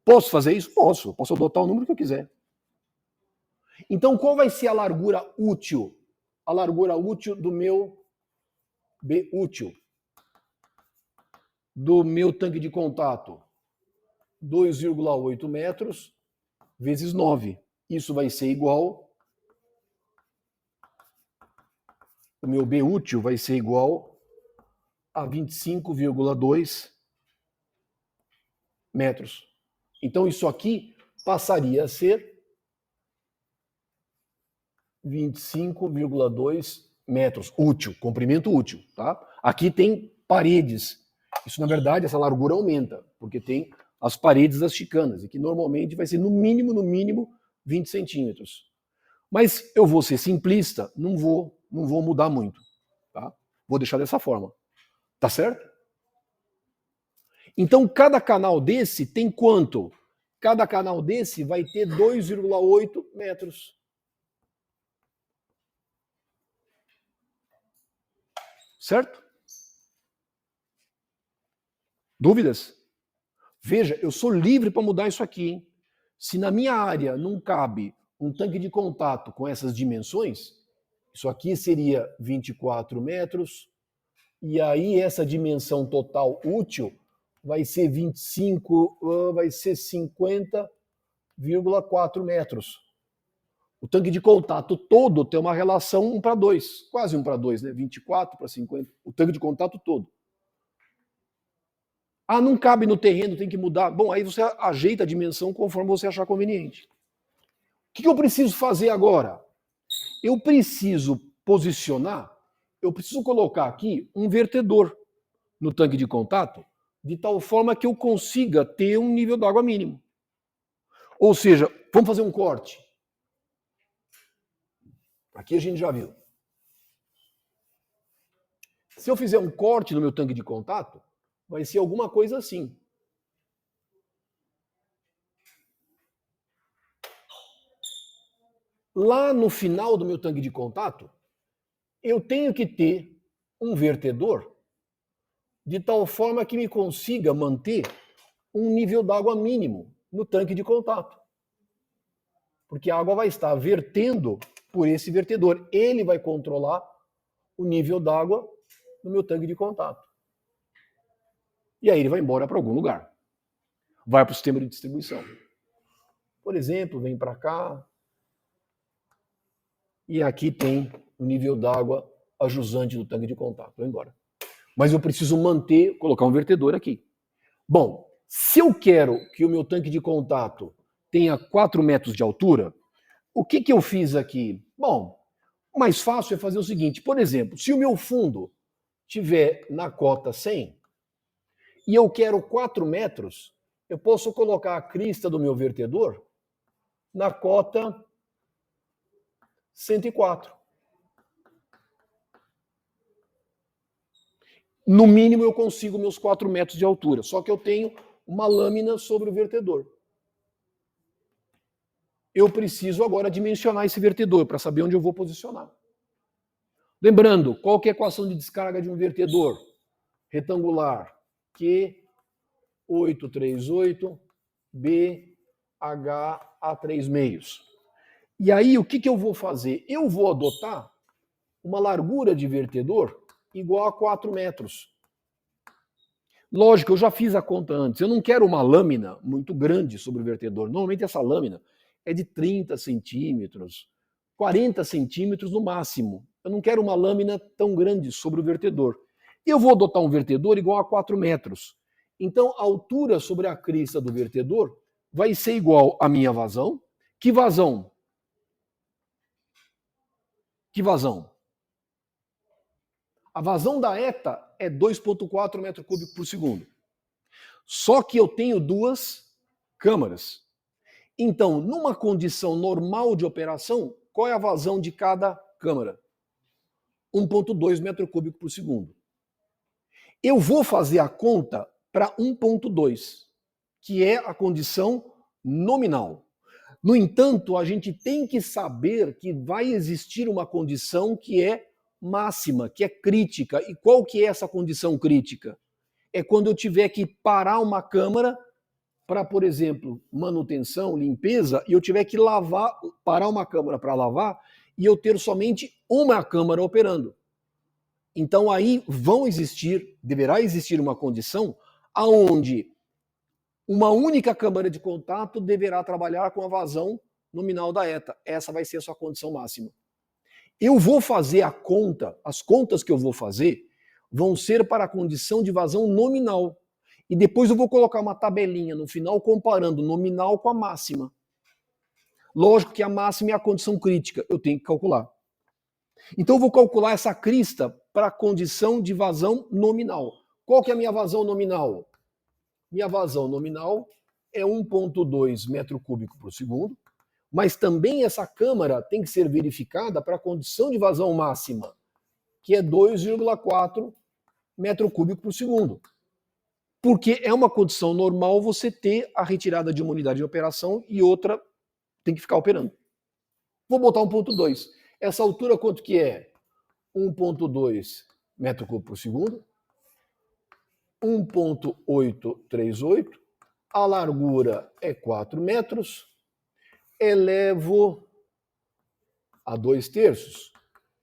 Posso fazer isso? Posso. Posso adotar o número que eu quiser. Então, qual vai ser a largura útil? A largura útil do meu B útil, do meu tanque de contato? 2,8 metros vezes 9. Isso vai ser igual... O meu B útil vai ser igual a 25,2 metros. Então, isso aqui passaria a ser 25,2 metros. Útil, comprimento útil. Tá? Aqui tem paredes. Isso, na verdade, essa largura aumenta, porque tem as paredes das chicanas, e que normalmente vai ser no mínimo, 20 centímetros. Mas eu vou ser simplista, não vou mudar muito. Tá? Vou deixar dessa forma. Tá certo? Então, cada canal desse tem quanto? Cada canal desse vai ter 2,8 metros. Certo? Dúvidas? Veja, eu sou livre para mudar isso aqui. Hein? Se na minha área não cabe um tanque de contato com essas dimensões, isso aqui seria 24 metros, e aí essa dimensão total útil vai ser 25, vai ser 50,4 metros. O tanque de contato todo tem uma relação 1 para 2, quase 1 para 2, né? 24 para 50, o tanque de contato todo. Ah, não cabe no terreno, tem que mudar. Bom, aí você ajeita a dimensão conforme você achar conveniente. O que eu preciso fazer agora? Eu preciso posicionar, eu preciso colocar aqui um vertedor no tanque de contato, de tal forma que eu consiga ter um nível d'água mínimo. Ou seja, vamos fazer um corte. Aqui a gente já viu. Se eu fizer um corte no meu tanque de contato, vai ser alguma coisa assim. Lá no final do meu tanque de contato, eu tenho que ter um vertedor de tal forma que me consiga manter um nível d'água mínimo no tanque de contato. Porque a água vai estar vertendo por esse vertedor. Ele vai controlar o nível d'água no meu tanque de contato. E aí ele vai embora para algum lugar. Vai para o sistema de distribuição. Por exemplo, vem para cá, e aqui tem o nível d'água a jusante do tanque de contato. Vai embora. Mas eu preciso manter, colocar um vertedor aqui. Bom, se eu quero que o meu tanque de contato tenha 4 metros de altura, o que eu fiz aqui? Bom, o mais fácil é fazer o seguinte, por exemplo, se o meu fundo tiver na cota 100 e eu quero 4 metros, eu posso colocar a crista do meu vertedor na cota 104. No mínimo eu consigo meus 4 metros de altura, só que eu tenho uma lâmina sobre o vertedor. Eu preciso agora dimensionar esse vertedor para saber onde eu vou posicionar. Lembrando, qual que é a equação de descarga de um vertedor retangular? Q838 BH A3 meios. E aí, o que eu vou fazer? Eu vou adotar uma largura de vertedor igual a 4 metros. Lógico, eu já fiz a conta antes. Eu não quero uma lâmina muito grande sobre o vertedor. Normalmente essa lâmina é de 30 centímetros, 40 centímetros no máximo. Eu não quero uma lâmina tão grande sobre o vertedor. Eu vou adotar um vertedor igual a 4 metros. Então, a altura sobre a crista do vertedor vai ser igual à minha vazão. Que vazão? Que vazão? A vazão da ETA é 2,4 metros cúbicos por segundo. Só que eu tenho duas câmaras. Então, numa condição normal de operação, qual é a vazão de cada câmara? 1,2 metro cúbico por segundo. Eu vou fazer a conta para 1,2, que é a condição nominal. No entanto, a gente tem que saber que vai existir uma condição que é máxima, que é crítica. E qual que é essa condição crítica? É quando eu tiver que parar uma câmara para, por exemplo, manutenção, limpeza, e eu tiver que lavar, parar uma câmara para lavar, e eu ter somente uma câmara operando. Então aí deverá existir uma condição aonde uma única câmara de contato deverá trabalhar com a vazão nominal da ETA. Essa vai ser a sua condição máxima. Eu vou fazer a conta, as contas que eu vou fazer vão ser para a condição de vazão nominal. E depois eu vou colocar uma tabelinha no final comparando nominal com a máxima. Lógico que a máxima é a condição crítica, eu tenho que calcular. Então eu vou calcular essa crista para a condição de vazão nominal. Qual que é a minha vazão nominal? Minha vazão nominal é 1,2 metro cúbico por segundo, mas também essa câmara tem que ser verificada para a condição de vazão máxima, que é 2,4 metro cúbico por segundo. Porque é uma condição normal você ter a retirada de uma unidade de operação e outra tem que ficar operando. Vou botar 1,2. Essa altura quanto que é? 1,2 metro cúbico por segundo. 1,838. A largura é 4 metros. Elevo a 2/3.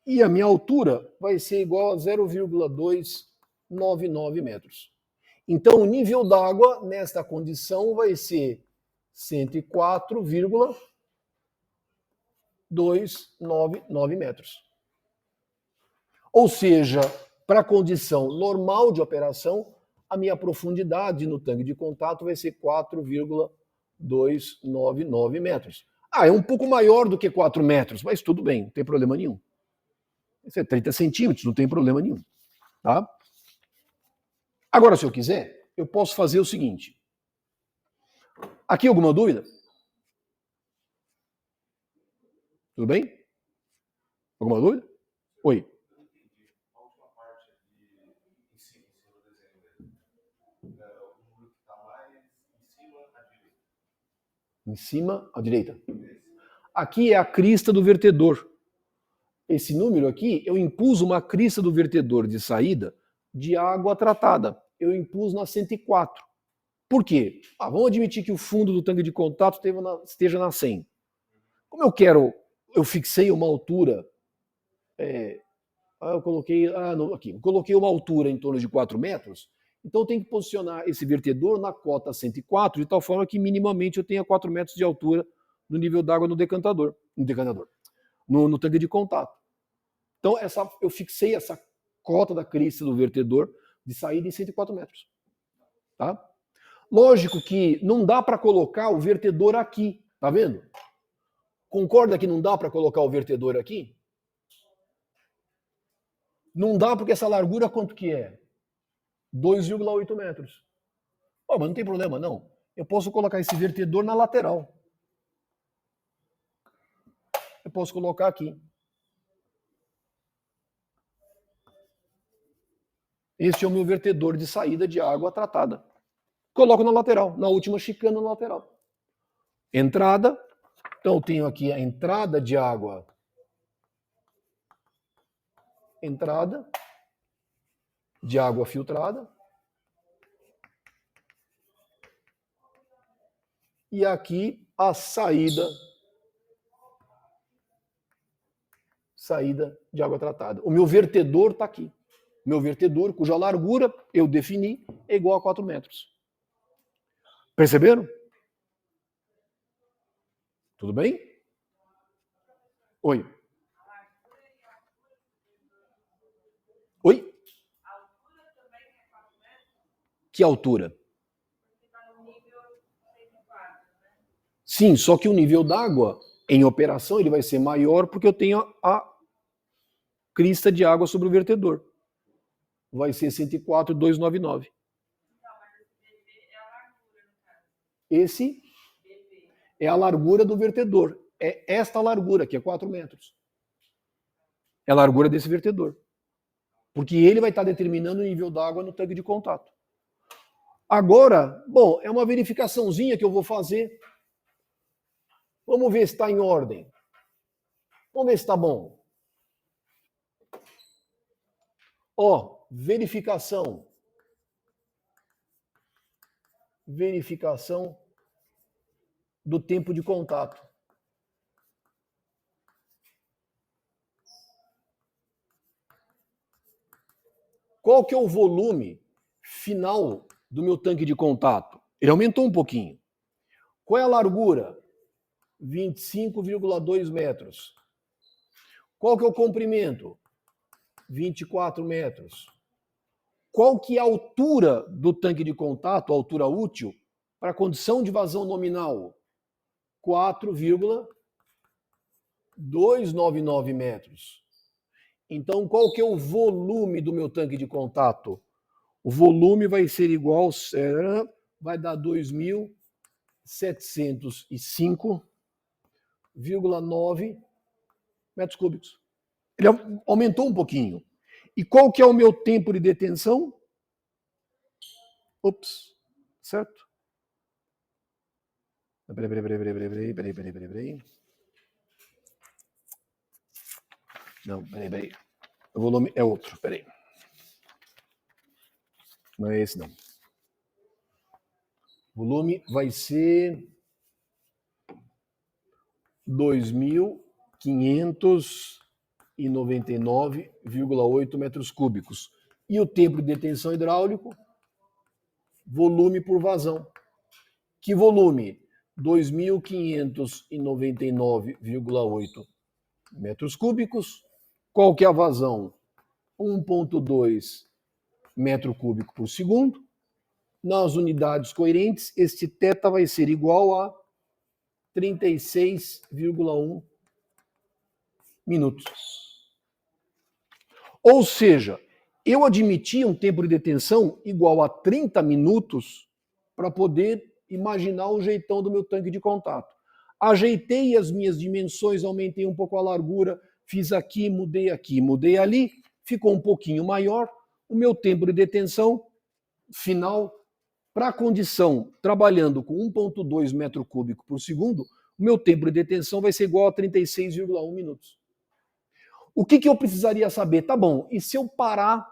E a minha altura vai ser igual a 0,299 metros. Então, o nível d'água nesta condição vai ser 104,299 metros. Ou seja, para a condição normal de operação, a minha profundidade no tanque de contato vai ser 4,299 metros. É um pouco maior do que 4 metros, mas tudo bem, não tem problema nenhum. Vai ser 30 centímetros, não tem problema nenhum. Tá? Agora, se eu quiser, eu posso fazer o seguinte. Aqui alguma dúvida? Tudo bem? Alguma dúvida? Oi. Em cima, à direita. Aqui é a crista do vertedor. Esse número aqui, eu impus uma crista do vertedor de saída de água tratada. Eu impus na 104. Por quê? Vamos admitir que o fundo do tanque de contato esteja na 100. Como eu fixei uma altura, eu coloquei uma altura em torno de 4 metros, então eu tenho que posicionar esse vertedor na cota 104, de tal forma que minimamente eu tenha 4 metros de altura no nível d'água no tanque de contato. Então eu fixei essa cota da crista do vertedor de saída em 104 metros. Tá? Lógico que não dá para colocar o vertedor aqui, tá vendo? Concorda que não dá para colocar o vertedor aqui? Não dá porque essa largura quanto que é? 2,8 metros. Mas não tem problema não. Eu posso colocar esse vertedor na lateral. Eu posso colocar aqui. Este é o meu vertedor de saída de água tratada. Coloco na lateral, na última chicana na lateral. Entrada. Então eu tenho aqui a entrada de água. Entrada de água filtrada. E aqui a saída saída de água tratada. O meu vertedor está aqui. Meu vertedor, cuja largura eu defini, é igual a 4 metros. Perceberam? Tudo bem? Oi. Oi? Que altura? Sim, só que o nível d'água em operação ele vai ser maior porque eu tenho a crista de água sobre o vertedor. Vai ser 104,299. Esse é a largura do vertedor. É esta largura, que é 4 metros. É a largura desse vertedor. Porque ele vai estar determinando o nível d'água no tanque de contato. Agora, bom, é uma verificaçãozinha que eu vou fazer. Vamos ver se está em ordem. Vamos ver se está bom. Ó, verificação. Verificação do tempo de contato. Qual que é o volume final do meu tanque de contato? Ele aumentou um pouquinho. Qual é a largura? 25,2 metros. Qual que é o comprimento? 24 metros. Qual que é a altura do tanque de contato, a altura útil, para a condição de vazão nominal? 4,299 metros. Então, qual que é o volume do meu tanque de contato? O volume vai ser igual, vai dar 2.705,9 metros cúbicos. Ele aumentou um pouquinho. E qual que é o meu tempo de detenção? Ops, certo? Peraí. Não, peraí. O volume é outro, peraí. Não é esse, não. O volume vai ser 2.599,8 metros cúbicos. E o tempo de detenção hidráulico? Volume por vazão. Que volume? 2.599,8 metros cúbicos. Qual que é a vazão? 1,2 metro cúbico por segundo. Nas unidades coerentes, este θ vai ser igual a 36,1 minutos. Ou seja, eu admiti um tempo de detenção igual a 30 minutos para poder imaginar o jeitão do meu tanque de contato. Ajeitei as minhas dimensões, aumentei um pouco a largura, fiz aqui, mudei ali, ficou um pouquinho maior. O meu tempo de detenção final, para a condição, trabalhando com 1,2 metro cúbico por segundo, o meu tempo de detenção vai ser igual a 36,1 minutos. O que eu precisaria saber? Tá bom, e se eu parar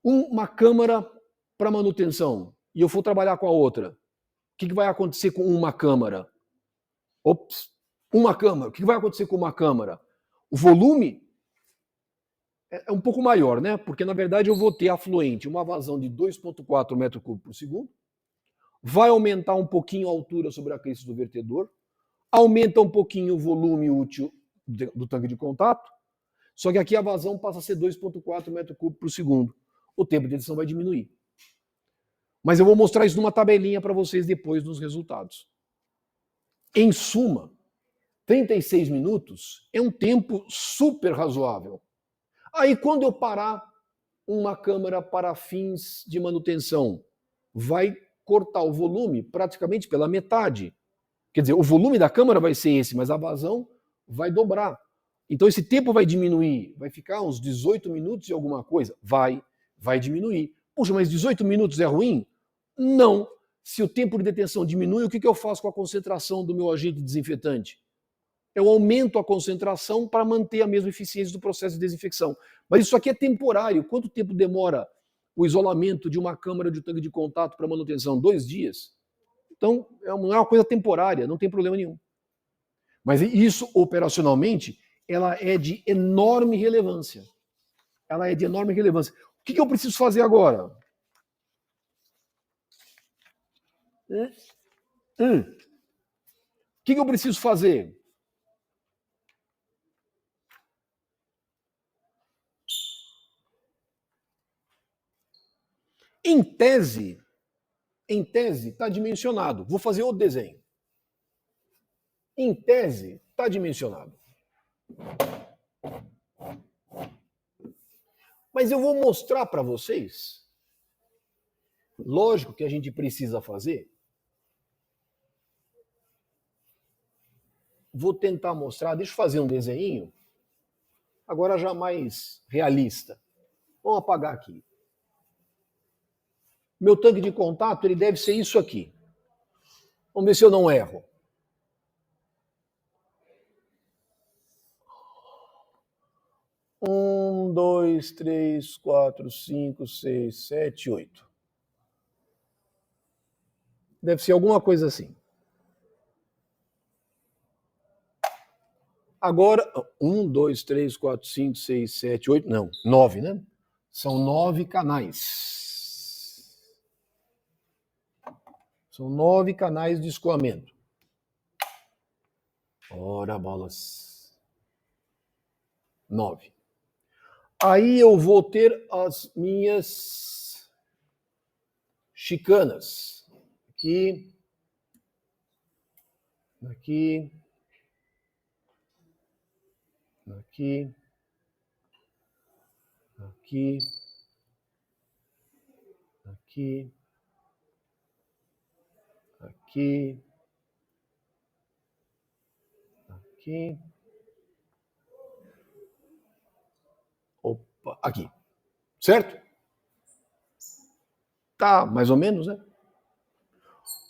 uma câmara para manutenção e eu for trabalhar com a outra? O que vai acontecer com uma câmara? Ops, uma câmara. O que vai acontecer com uma câmara? O volume é um pouco maior, né? Porque, na verdade, eu vou ter afluente, uma vazão de 2,4 metros cúbicos por segundo, vai aumentar um pouquinho a altura sobre a crista do vertedor, aumenta um pouquinho o volume útil do tanque de contato, só que aqui a vazão passa a ser 2,4 metros cúbicos por segundo. O tempo de detenção vai diminuir. Mas eu vou mostrar isso numa tabelinha para vocês depois nos resultados. Em suma, 36 minutos é um tempo super razoável. Aí, quando eu parar uma câmara para fins de manutenção, vai cortar o volume praticamente pela metade. Quer dizer, o volume da câmara vai ser esse, mas a vazão vai dobrar. Então, esse tempo vai diminuir, vai ficar uns 18 minutos e alguma coisa? Vai diminuir. Puxa, mas 18 minutos é ruim? Não. Se o tempo de detenção diminui, o que eu faço com a concentração do meu agente desinfetante? Eu aumento a concentração para manter a mesma eficiência do processo de desinfecção. Mas isso aqui é temporário. Quanto tempo demora o isolamento de uma câmara de tanque de contato para manutenção? 2 dias. Então, não é uma coisa temporária, não tem problema nenhum. Mas isso, operacionalmente, ela é de enorme relevância. Ela é de enorme relevância. O que eu preciso fazer agora? O que eu preciso fazer? Em tese, está dimensionado. Vou fazer outro desenho. Em tese, está dimensionado. Mas eu vou mostrar para vocês, lógico que a gente precisa fazer. Vou tentar mostrar, deixa eu fazer um desenho, agora já mais realista. Vamos apagar aqui. Meu tanque de contato, ele deve ser isso aqui. Vamos ver se eu não erro. Um, dois, três, quatro, cinco, seis, sete, oito. Deve ser alguma coisa assim. Agora, 1, 2, 3, 4, 5, 6, 7, 8, não, 9, né? São 9 canais. São 9 canais de escoamento. Ora, bolas. 9. Aí eu vou ter as minhas chicanas. Aqui. Aqui. Aqui. Aqui. Aqui. Aqui. Aqui. Opa, aqui. Certo? Tá, mais ou menos, né?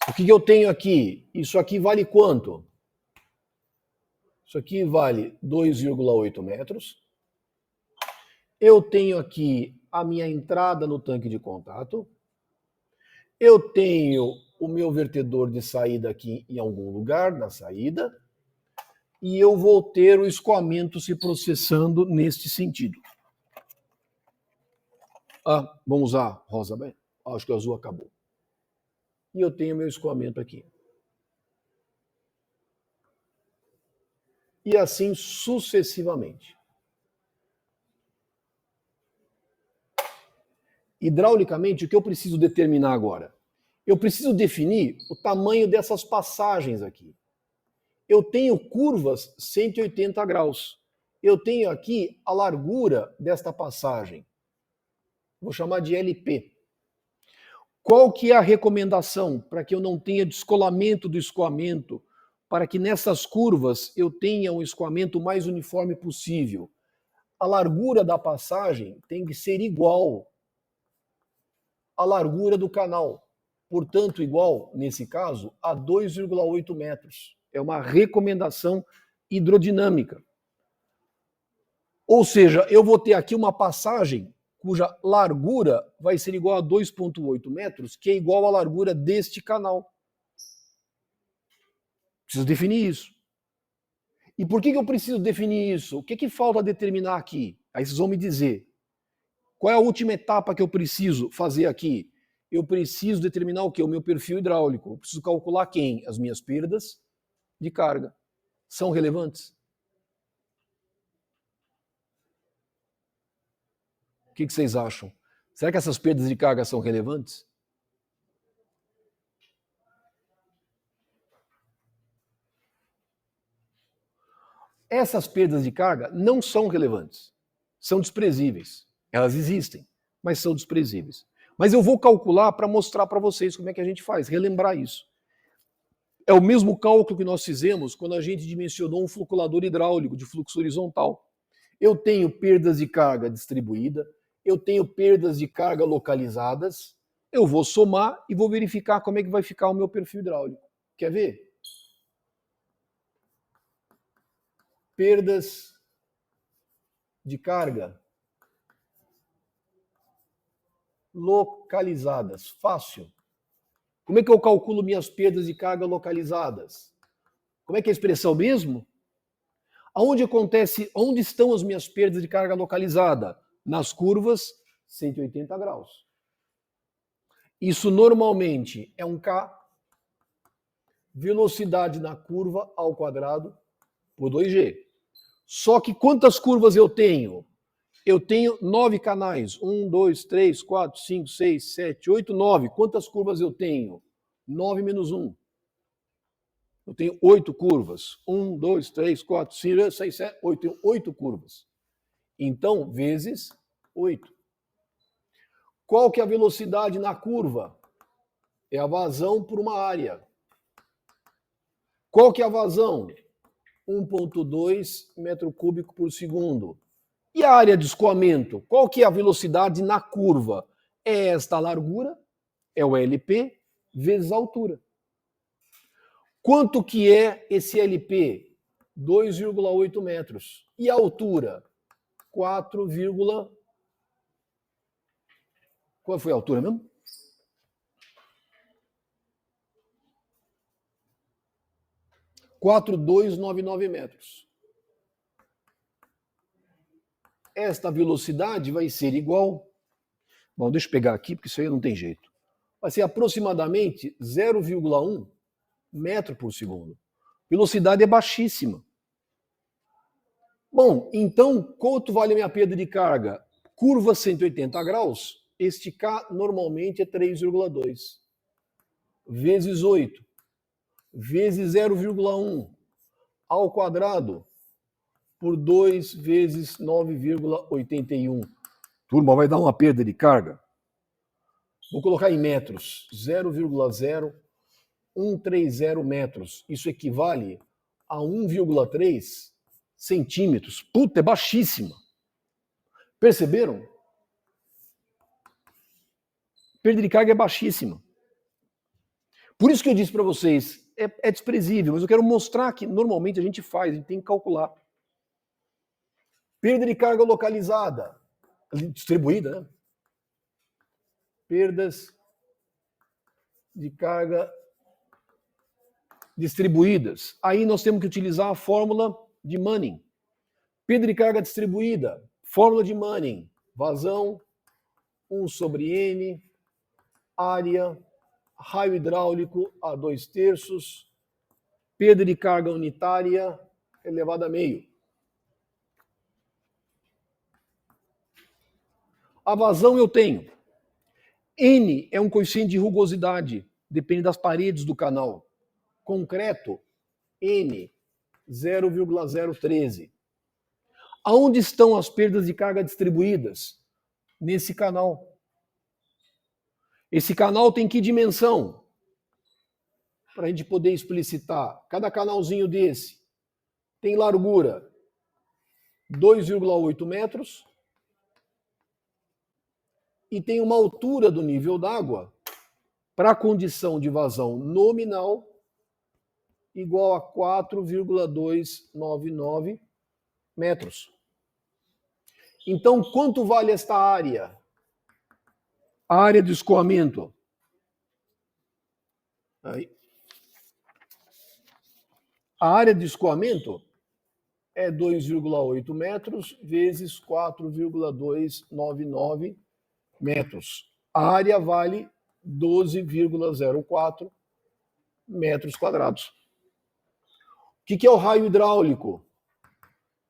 O que eu tenho aqui? Isso aqui vale quanto? Isso aqui vale 2,8 metros. Eu tenho aqui a minha entrada no tanque de contato. Eu tenho o meu vertedor de saída aqui em algum lugar na saída. E eu vou ter o escoamento se processando neste sentido. Ah, vamos usar rosa bem? Acho que o azul acabou. E eu tenho meu escoamento aqui. E assim sucessivamente. Hidraulicamente, o que eu preciso determinar agora? Eu preciso definir o tamanho dessas passagens aqui. Eu tenho curvas 180 graus. Eu tenho aqui a largura desta passagem. Vou chamar de LP. Qual que é a recomendação para que eu não tenha descolamento do escoamento, para que nessas curvas eu tenha um escoamento mais uniforme possível? A largura da passagem tem que ser igual à largura do canal. Portanto, igual, nesse caso, a 2,8 metros. É uma recomendação hidrodinâmica. Ou seja, eu vou ter aqui uma passagem cuja largura vai ser igual a 2,8 metros, que é igual à largura deste canal. Preciso definir isso. E por que eu preciso definir isso? O que falta determinar aqui? Aí vocês vão me dizer. Qual é a última etapa que eu preciso fazer aqui? Eu preciso determinar o quê? O meu perfil hidráulico. Eu preciso calcular quem? As minhas perdas de carga. São relevantes? O que vocês acham? Será que essas perdas de carga são relevantes? Essas perdas de carga não são relevantes. São desprezíveis. Elas existem, mas são desprezíveis. Mas eu vou calcular para mostrar para vocês como é que a gente faz, relembrar isso. É o mesmo cálculo que nós fizemos quando a gente dimensionou um fluculador hidráulico de fluxo horizontal. Eu tenho perdas de carga distribuída, eu tenho perdas de carga localizadas, eu vou somar e vou verificar como é que vai ficar o meu perfil hidráulico. Quer ver? Perdas de carga localizadas. Fácil. Como é que eu calculo minhas perdas de carga localizadas? Como é que é a expressão mesmo? Onde estão as minhas perdas de carga localizada? Nas curvas 180 graus. Isso normalmente é um K, velocidade na curva ao quadrado por 2G. Só que quantas curvas eu tenho? Eu tenho 9 canais. 1, 2, 3, 4, 5, 6, 7, 8, 9. Quantas curvas eu tenho? 9 menos 1. Eu tenho 8 curvas. 1, 2, 3, 4, 5, 6, 7, 8. Tenho 8 curvas. Então, vezes 8. Qual que é a velocidade na curva? É a vazão por uma área. Qual que é a vazão? 1,2 metro cúbico por segundo. E a área de escoamento? Qual que é a velocidade na curva? É esta largura, é o LP, vezes a altura. Quanto que é esse LP? 2,8 metros. E a altura? 4, qual foi a altura mesmo? 4,299 metros. Esta velocidade vai ser igual... Bom, deixa eu pegar aqui, porque isso aí não tem jeito. Vai ser aproximadamente 0,1 metro por segundo. Velocidade é baixíssima. Bom, então, quanto vale a minha perda de carga? Curva 180 graus, este K normalmente é 3,2. Vezes 8. Vezes 0,1 ao quadrado por 2 vezes 9,81. Turma, vai dar uma perda de carga? Vou colocar em metros. 0,0130 metros. Isso equivale a 1,3 centímetros. Puta, é baixíssima. Perceberam? Perda de carga é baixíssima. Por isso que eu disse para vocês, é desprezível, mas eu quero mostrar que normalmente a gente faz, a gente tem que calcular. Perda de carga localizada, distribuída, né? Perdas de carga distribuídas. Aí nós temos que utilizar a fórmula de Manning. Perda de carga distribuída, fórmula de Manning, vazão, 1 sobre N, área, raio hidráulico a 2/3, perda de carga unitária elevado a meio. A vazão eu tenho. N é um coeficiente de rugosidade, depende das paredes do canal. Concreto, N, 0,013. Aonde estão as perdas de carga distribuídas? Nesse canal. Esse canal tem que dimensão? Para a gente poder explicitar. Cada canalzinho desse tem largura 2,8 metros e tem uma altura do nível d'água para a condição de vazão nominal igual a 4,299 metros. Então, quanto vale esta área? A área de escoamento. Aí. A área de escoamento é 2,8 metros vezes 4,299 metros. A área vale 12,04 metros quadrados. O que é o raio hidráulico?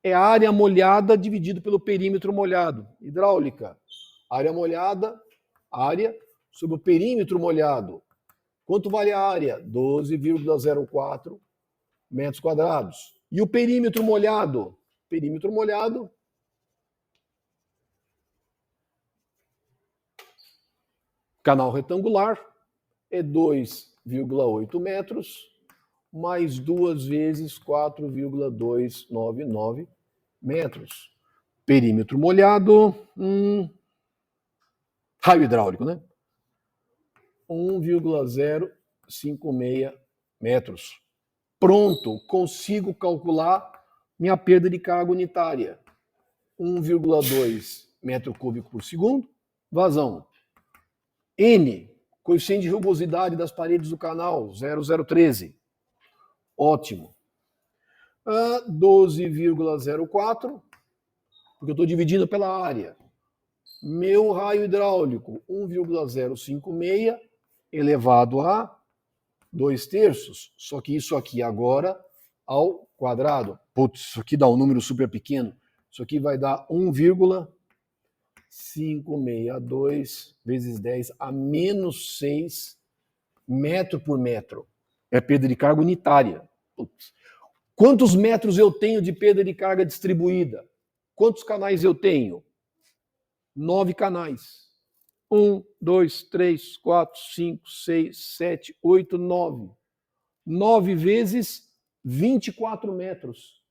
É a área molhada dividido pelo perímetro molhado. Hidráulica, área molhada, área sobre o perímetro molhado. Quanto vale a área? 12,04 metros quadrados. E o perímetro molhado? Perímetro molhado canal retangular é 2,8 metros mais 2 vezes 4,299 metros. Perímetro molhado, raio hidráulico, né? 1,056 metros. Pronto, consigo calcular minha perda de carga unitária. 1,2 metro cúbico por segundo, vazão. N, coeficiente de rugosidade das paredes do canal, 0,013. Ótimo. 12,04, porque eu estou dividindo pela área. Meu raio hidráulico, 1,056 elevado a 2/3. Só que isso aqui agora ao quadrado. Putz, isso aqui dá um número super pequeno. Isso aqui vai dar 1,562 vezes 10 a menos 6 metro por metro. É perda de carga unitária. Putz. Quantos metros eu tenho de perda de carga distribuída? Quantos canais eu tenho? 9 canais. 1, 2, 3, 4, 5, 6, 7, 8, 9. 9 vezes 24 metros.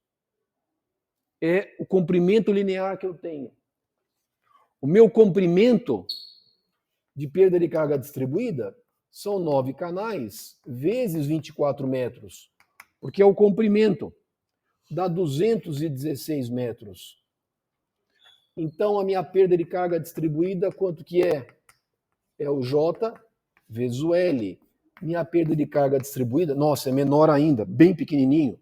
É o comprimento linear que eu tenho. O meu comprimento de perda de carga distribuída são 9 canais vezes 24 metros, porque é o comprimento, dá 216 metros. Então, a minha perda de carga distribuída, quanto que é? É o J vezes o L. Minha perda de carga distribuída, nossa, é menor ainda, bem pequenininho,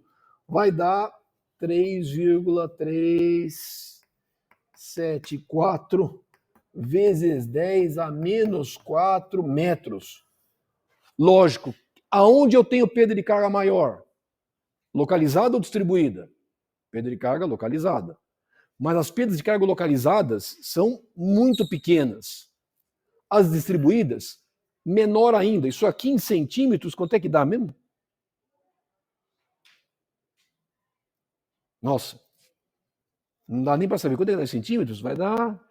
vai dar 3,374 vezes 10 a menos 4 metros. Lógico, aonde eu tenho perda de carga maior? Localizada ou distribuída? Perda de carga localizada. Mas as perdas de carga localizadas são muito pequenas. As distribuídas, menor ainda. Isso aqui em centímetros, quanto é que dá mesmo? Nossa, não dá nem para saber quanto é que dá em centímetros. Vai dar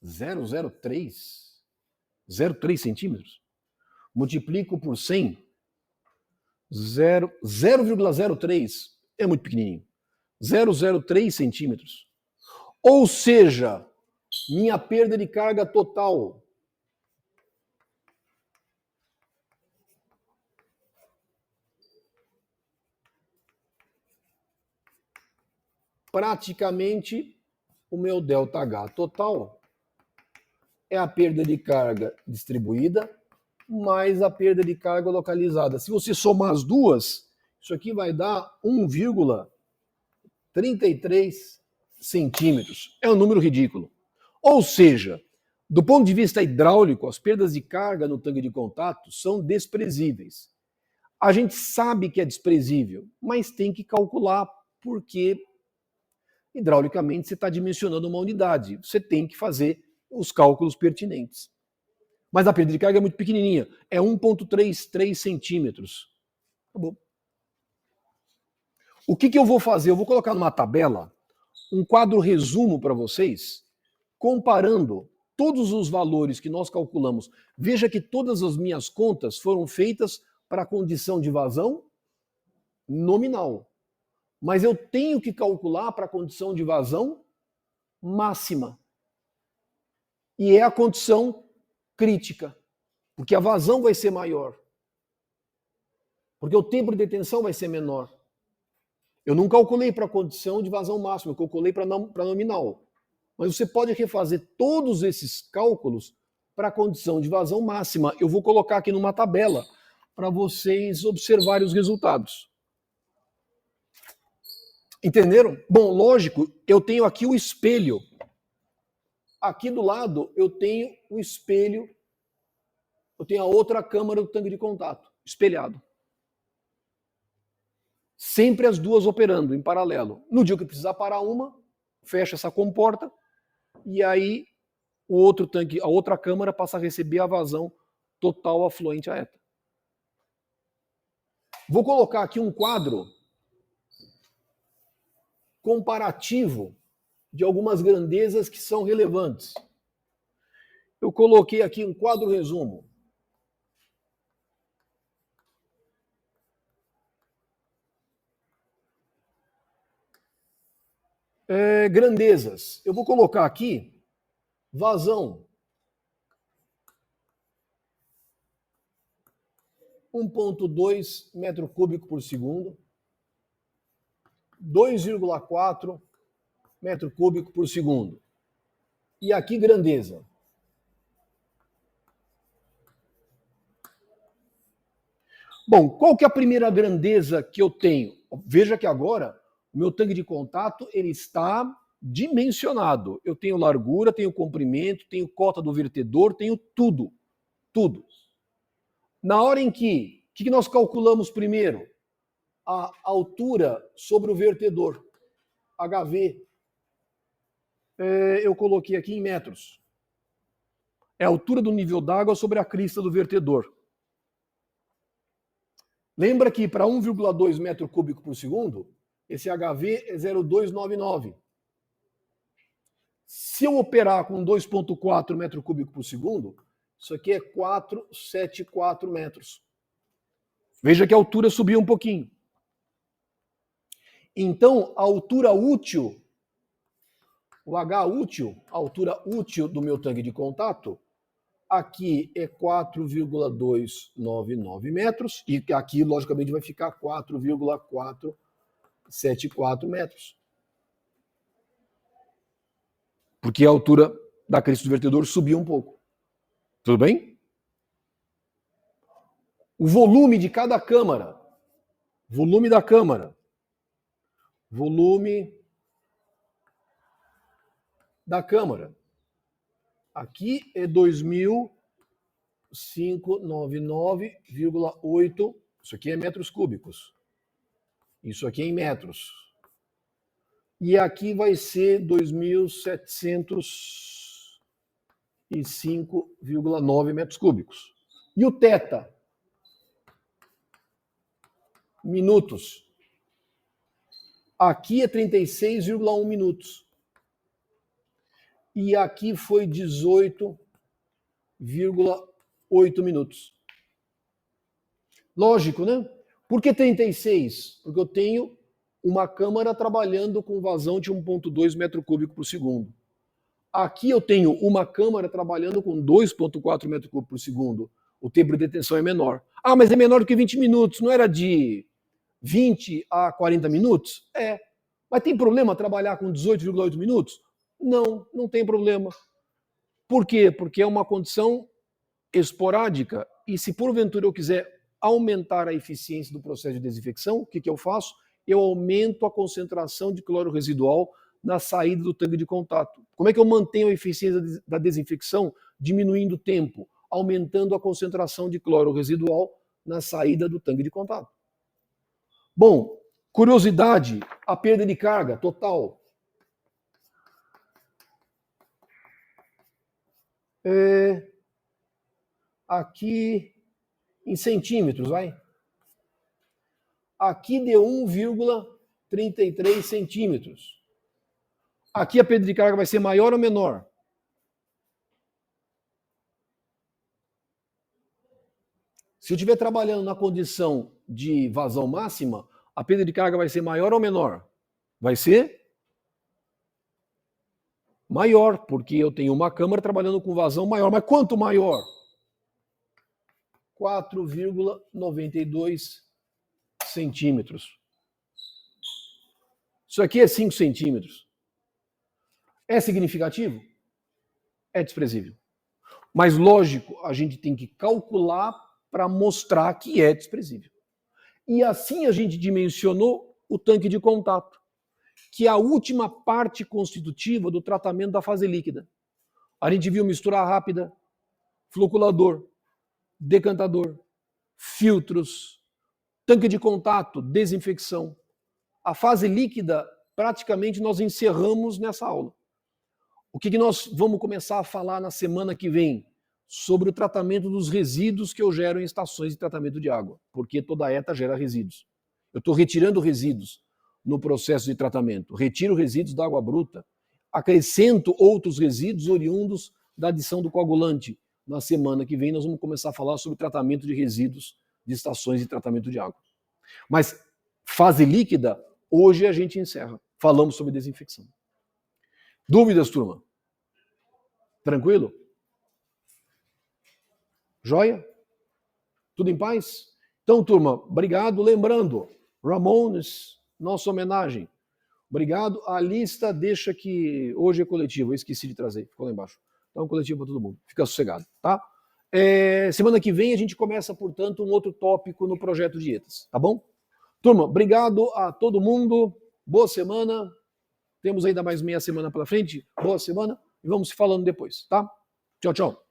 0,03. 0,3 centímetros. Multiplico por 100. 0,03. É muito pequenininho. 0,03 centímetros. Ou seja, minha perda de carga total praticamente o meu ΔH total é a perda de carga distribuída mais a perda de carga localizada. Se você somar as duas, isso aqui vai dar 1,33 centímetros. É um número ridículo. Ou seja, do ponto de vista hidráulico, as perdas de carga no tanque de contato são desprezíveis. A gente sabe que é desprezível, mas tem que calcular, porque hidraulicamente você está dimensionando uma unidade. Você tem que fazer os cálculos pertinentes. Mas a perda de carga é muito pequenininha, é 1,33 centímetros. Acabou. O que eu vou fazer? Eu vou colocar numa tabela um quadro resumo para vocês, comparando todos os valores que nós calculamos. Veja que todas as minhas contas foram feitas para a condição de vazão nominal. Mas eu tenho que calcular para a condição de vazão máxima. E é a condição crítica, porque a vazão vai ser maior. Porque o tempo de detenção vai ser menor. Eu não calculei para a condição de vazão máxima, eu calculei para nominal. Mas você pode refazer todos esses cálculos para a condição de vazão máxima. Eu vou colocar aqui numa tabela para vocês observarem os resultados. Entenderam? Bom, lógico, eu tenho aqui o espelho. Aqui do lado eu tenho o espelho, eu tenho a outra câmara do tanque de contato, espelhado. Sempre as duas operando em paralelo. No dia que precisar parar uma, fecha essa comporta e aí o outro tanque, a outra câmara passa a receber a vazão total afluente à ETA. Vou colocar aqui um quadro comparativo de algumas grandezas que são relevantes. Eu coloquei aqui um quadro resumo. Grandezas. Eu vou colocar aqui vazão 1,2 metro cúbico por segundo, 2,4 metro cúbico por segundo. E aqui grandeza. Bom, qual que é a primeira grandeza que eu tenho? Veja que agora o meu tanque de contato ele está dimensionado. Eu tenho largura, tenho comprimento, tenho cota do vertedor, tenho tudo. Tudo. Na hora em que, o que nós calculamos primeiro? A altura sobre o vertedor. HV. Eu coloquei aqui em metros. É a altura do nível d'água sobre a crista do vertedor. Lembra que para 1,2 metro cúbico por segundo, esse HV é 0,299. Se eu operar com 2,4 metro cúbico por segundo, isso aqui é 474 metros. Veja que a altura subiu um pouquinho. Então, a altura útil, o H útil, a altura útil do meu tanque de contato, aqui é 4,299 metros, e aqui, logicamente, vai ficar 4,474 metros. Porque a altura da crista do vertedor subiu um pouco. Tudo bem? O volume de cada câmara, volume da câmara, volume da câmara. Aqui é 2.599,8. Isso aqui é metros cúbicos. Isso aqui é em metros. E aqui vai ser 2.705,9 metros cúbicos. E o θ? Minutos. Aqui é 36,1 minutos. E aqui foi 18,8 minutos. Lógico, né? Por que 36? Porque eu tenho uma câmara trabalhando com vazão de 1,2 metro cúbico por segundo. Aqui eu tenho uma câmara trabalhando com 2,4 metro cúbico por segundo. O tempo de detenção é menor. Ah, mas é menor do que 20 minutos. Não era de 20 a 40 minutos? É. Mas tem problema trabalhar com 18,8 minutos? Não, não tem problema. Por quê? Porque é uma condição esporádica. E se porventura eu quiser aumentar a eficiência do processo de desinfecção, o que eu faço? Eu aumento a concentração de cloro residual na saída do tanque de contato. Como é que eu mantenho a eficiência da desinfecção? Diminuindo o tempo, aumentando a concentração de cloro residual na saída do tanque de contato. Bom, curiosidade, a perda de carga total. Aqui em centímetros, vai. Aqui deu 1,33 centímetros. Aqui a perda de carga vai ser maior ou menor? Se eu estiver trabalhando na condição de vazão máxima, a perda de carga vai ser maior ou menor? Vai ser maior, porque eu tenho uma câmara trabalhando com vazão maior. Mas quanto maior? 4,92 centímetros. Isso aqui é 5 centímetros. É significativo? É desprezível. Mas, lógico, a gente tem que calcular para mostrar que é desprezível. E assim a gente dimensionou o tanque de contato, que é a última parte constitutiva do tratamento da fase líquida. A gente viu mistura rápida, floculador, decantador, filtros, tanque de contato, desinfecção. A fase líquida, praticamente, nós encerramos nessa aula. O que nós vamos começar a falar na semana que vem? Sobre o tratamento dos resíduos que eu gero em estações de tratamento de água, porque toda ETA gera resíduos. Eu estou retirando resíduos no processo de tratamento. Retiro resíduos da água bruta, acrescento outros resíduos oriundos da adição do coagulante. Na semana que vem nós vamos começar a falar sobre tratamento de resíduos de estações de tratamento de água. Mas fase líquida, hoje a gente encerra. Falamos sobre desinfecção. Dúvidas, turma? Tranquilo? Joia? Tudo em paz? Então, turma, obrigado. Lembrando, Ramones, nossa homenagem. Obrigado. A lista deixa que hoje é coletivo. Eu esqueci de trazer. Ficou lá embaixo. Então, coletivo para todo mundo. Fica sossegado, tá? Semana que vem a gente começa, portanto, um outro tópico no Projeto Dietas, tá bom? Turma, obrigado a todo mundo. Boa semana. Temos ainda mais meia semana pela frente. Boa semana. E vamos se falando depois, tá? Tchau, tchau.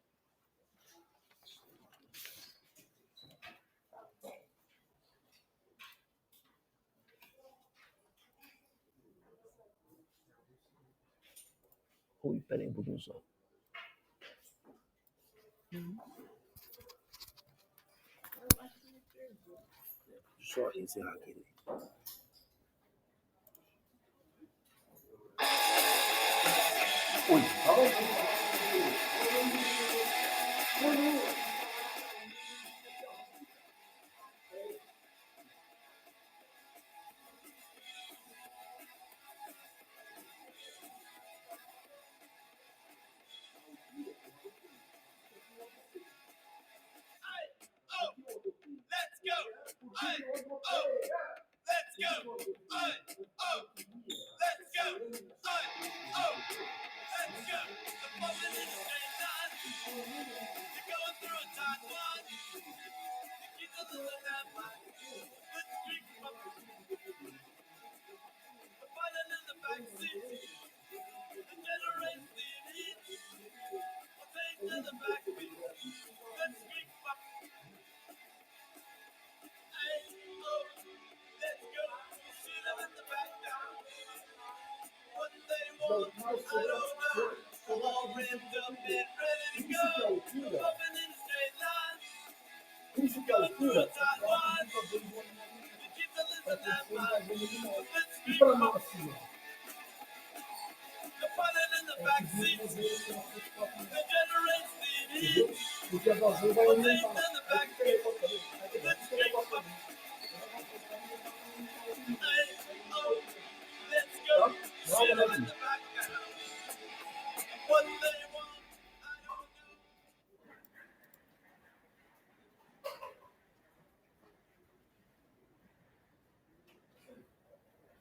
Ui, peraí um pouquinho só. Só encerrar aqui. Ui, tá bom. E para máxima. Porque a vazio vai aumentar. Tá?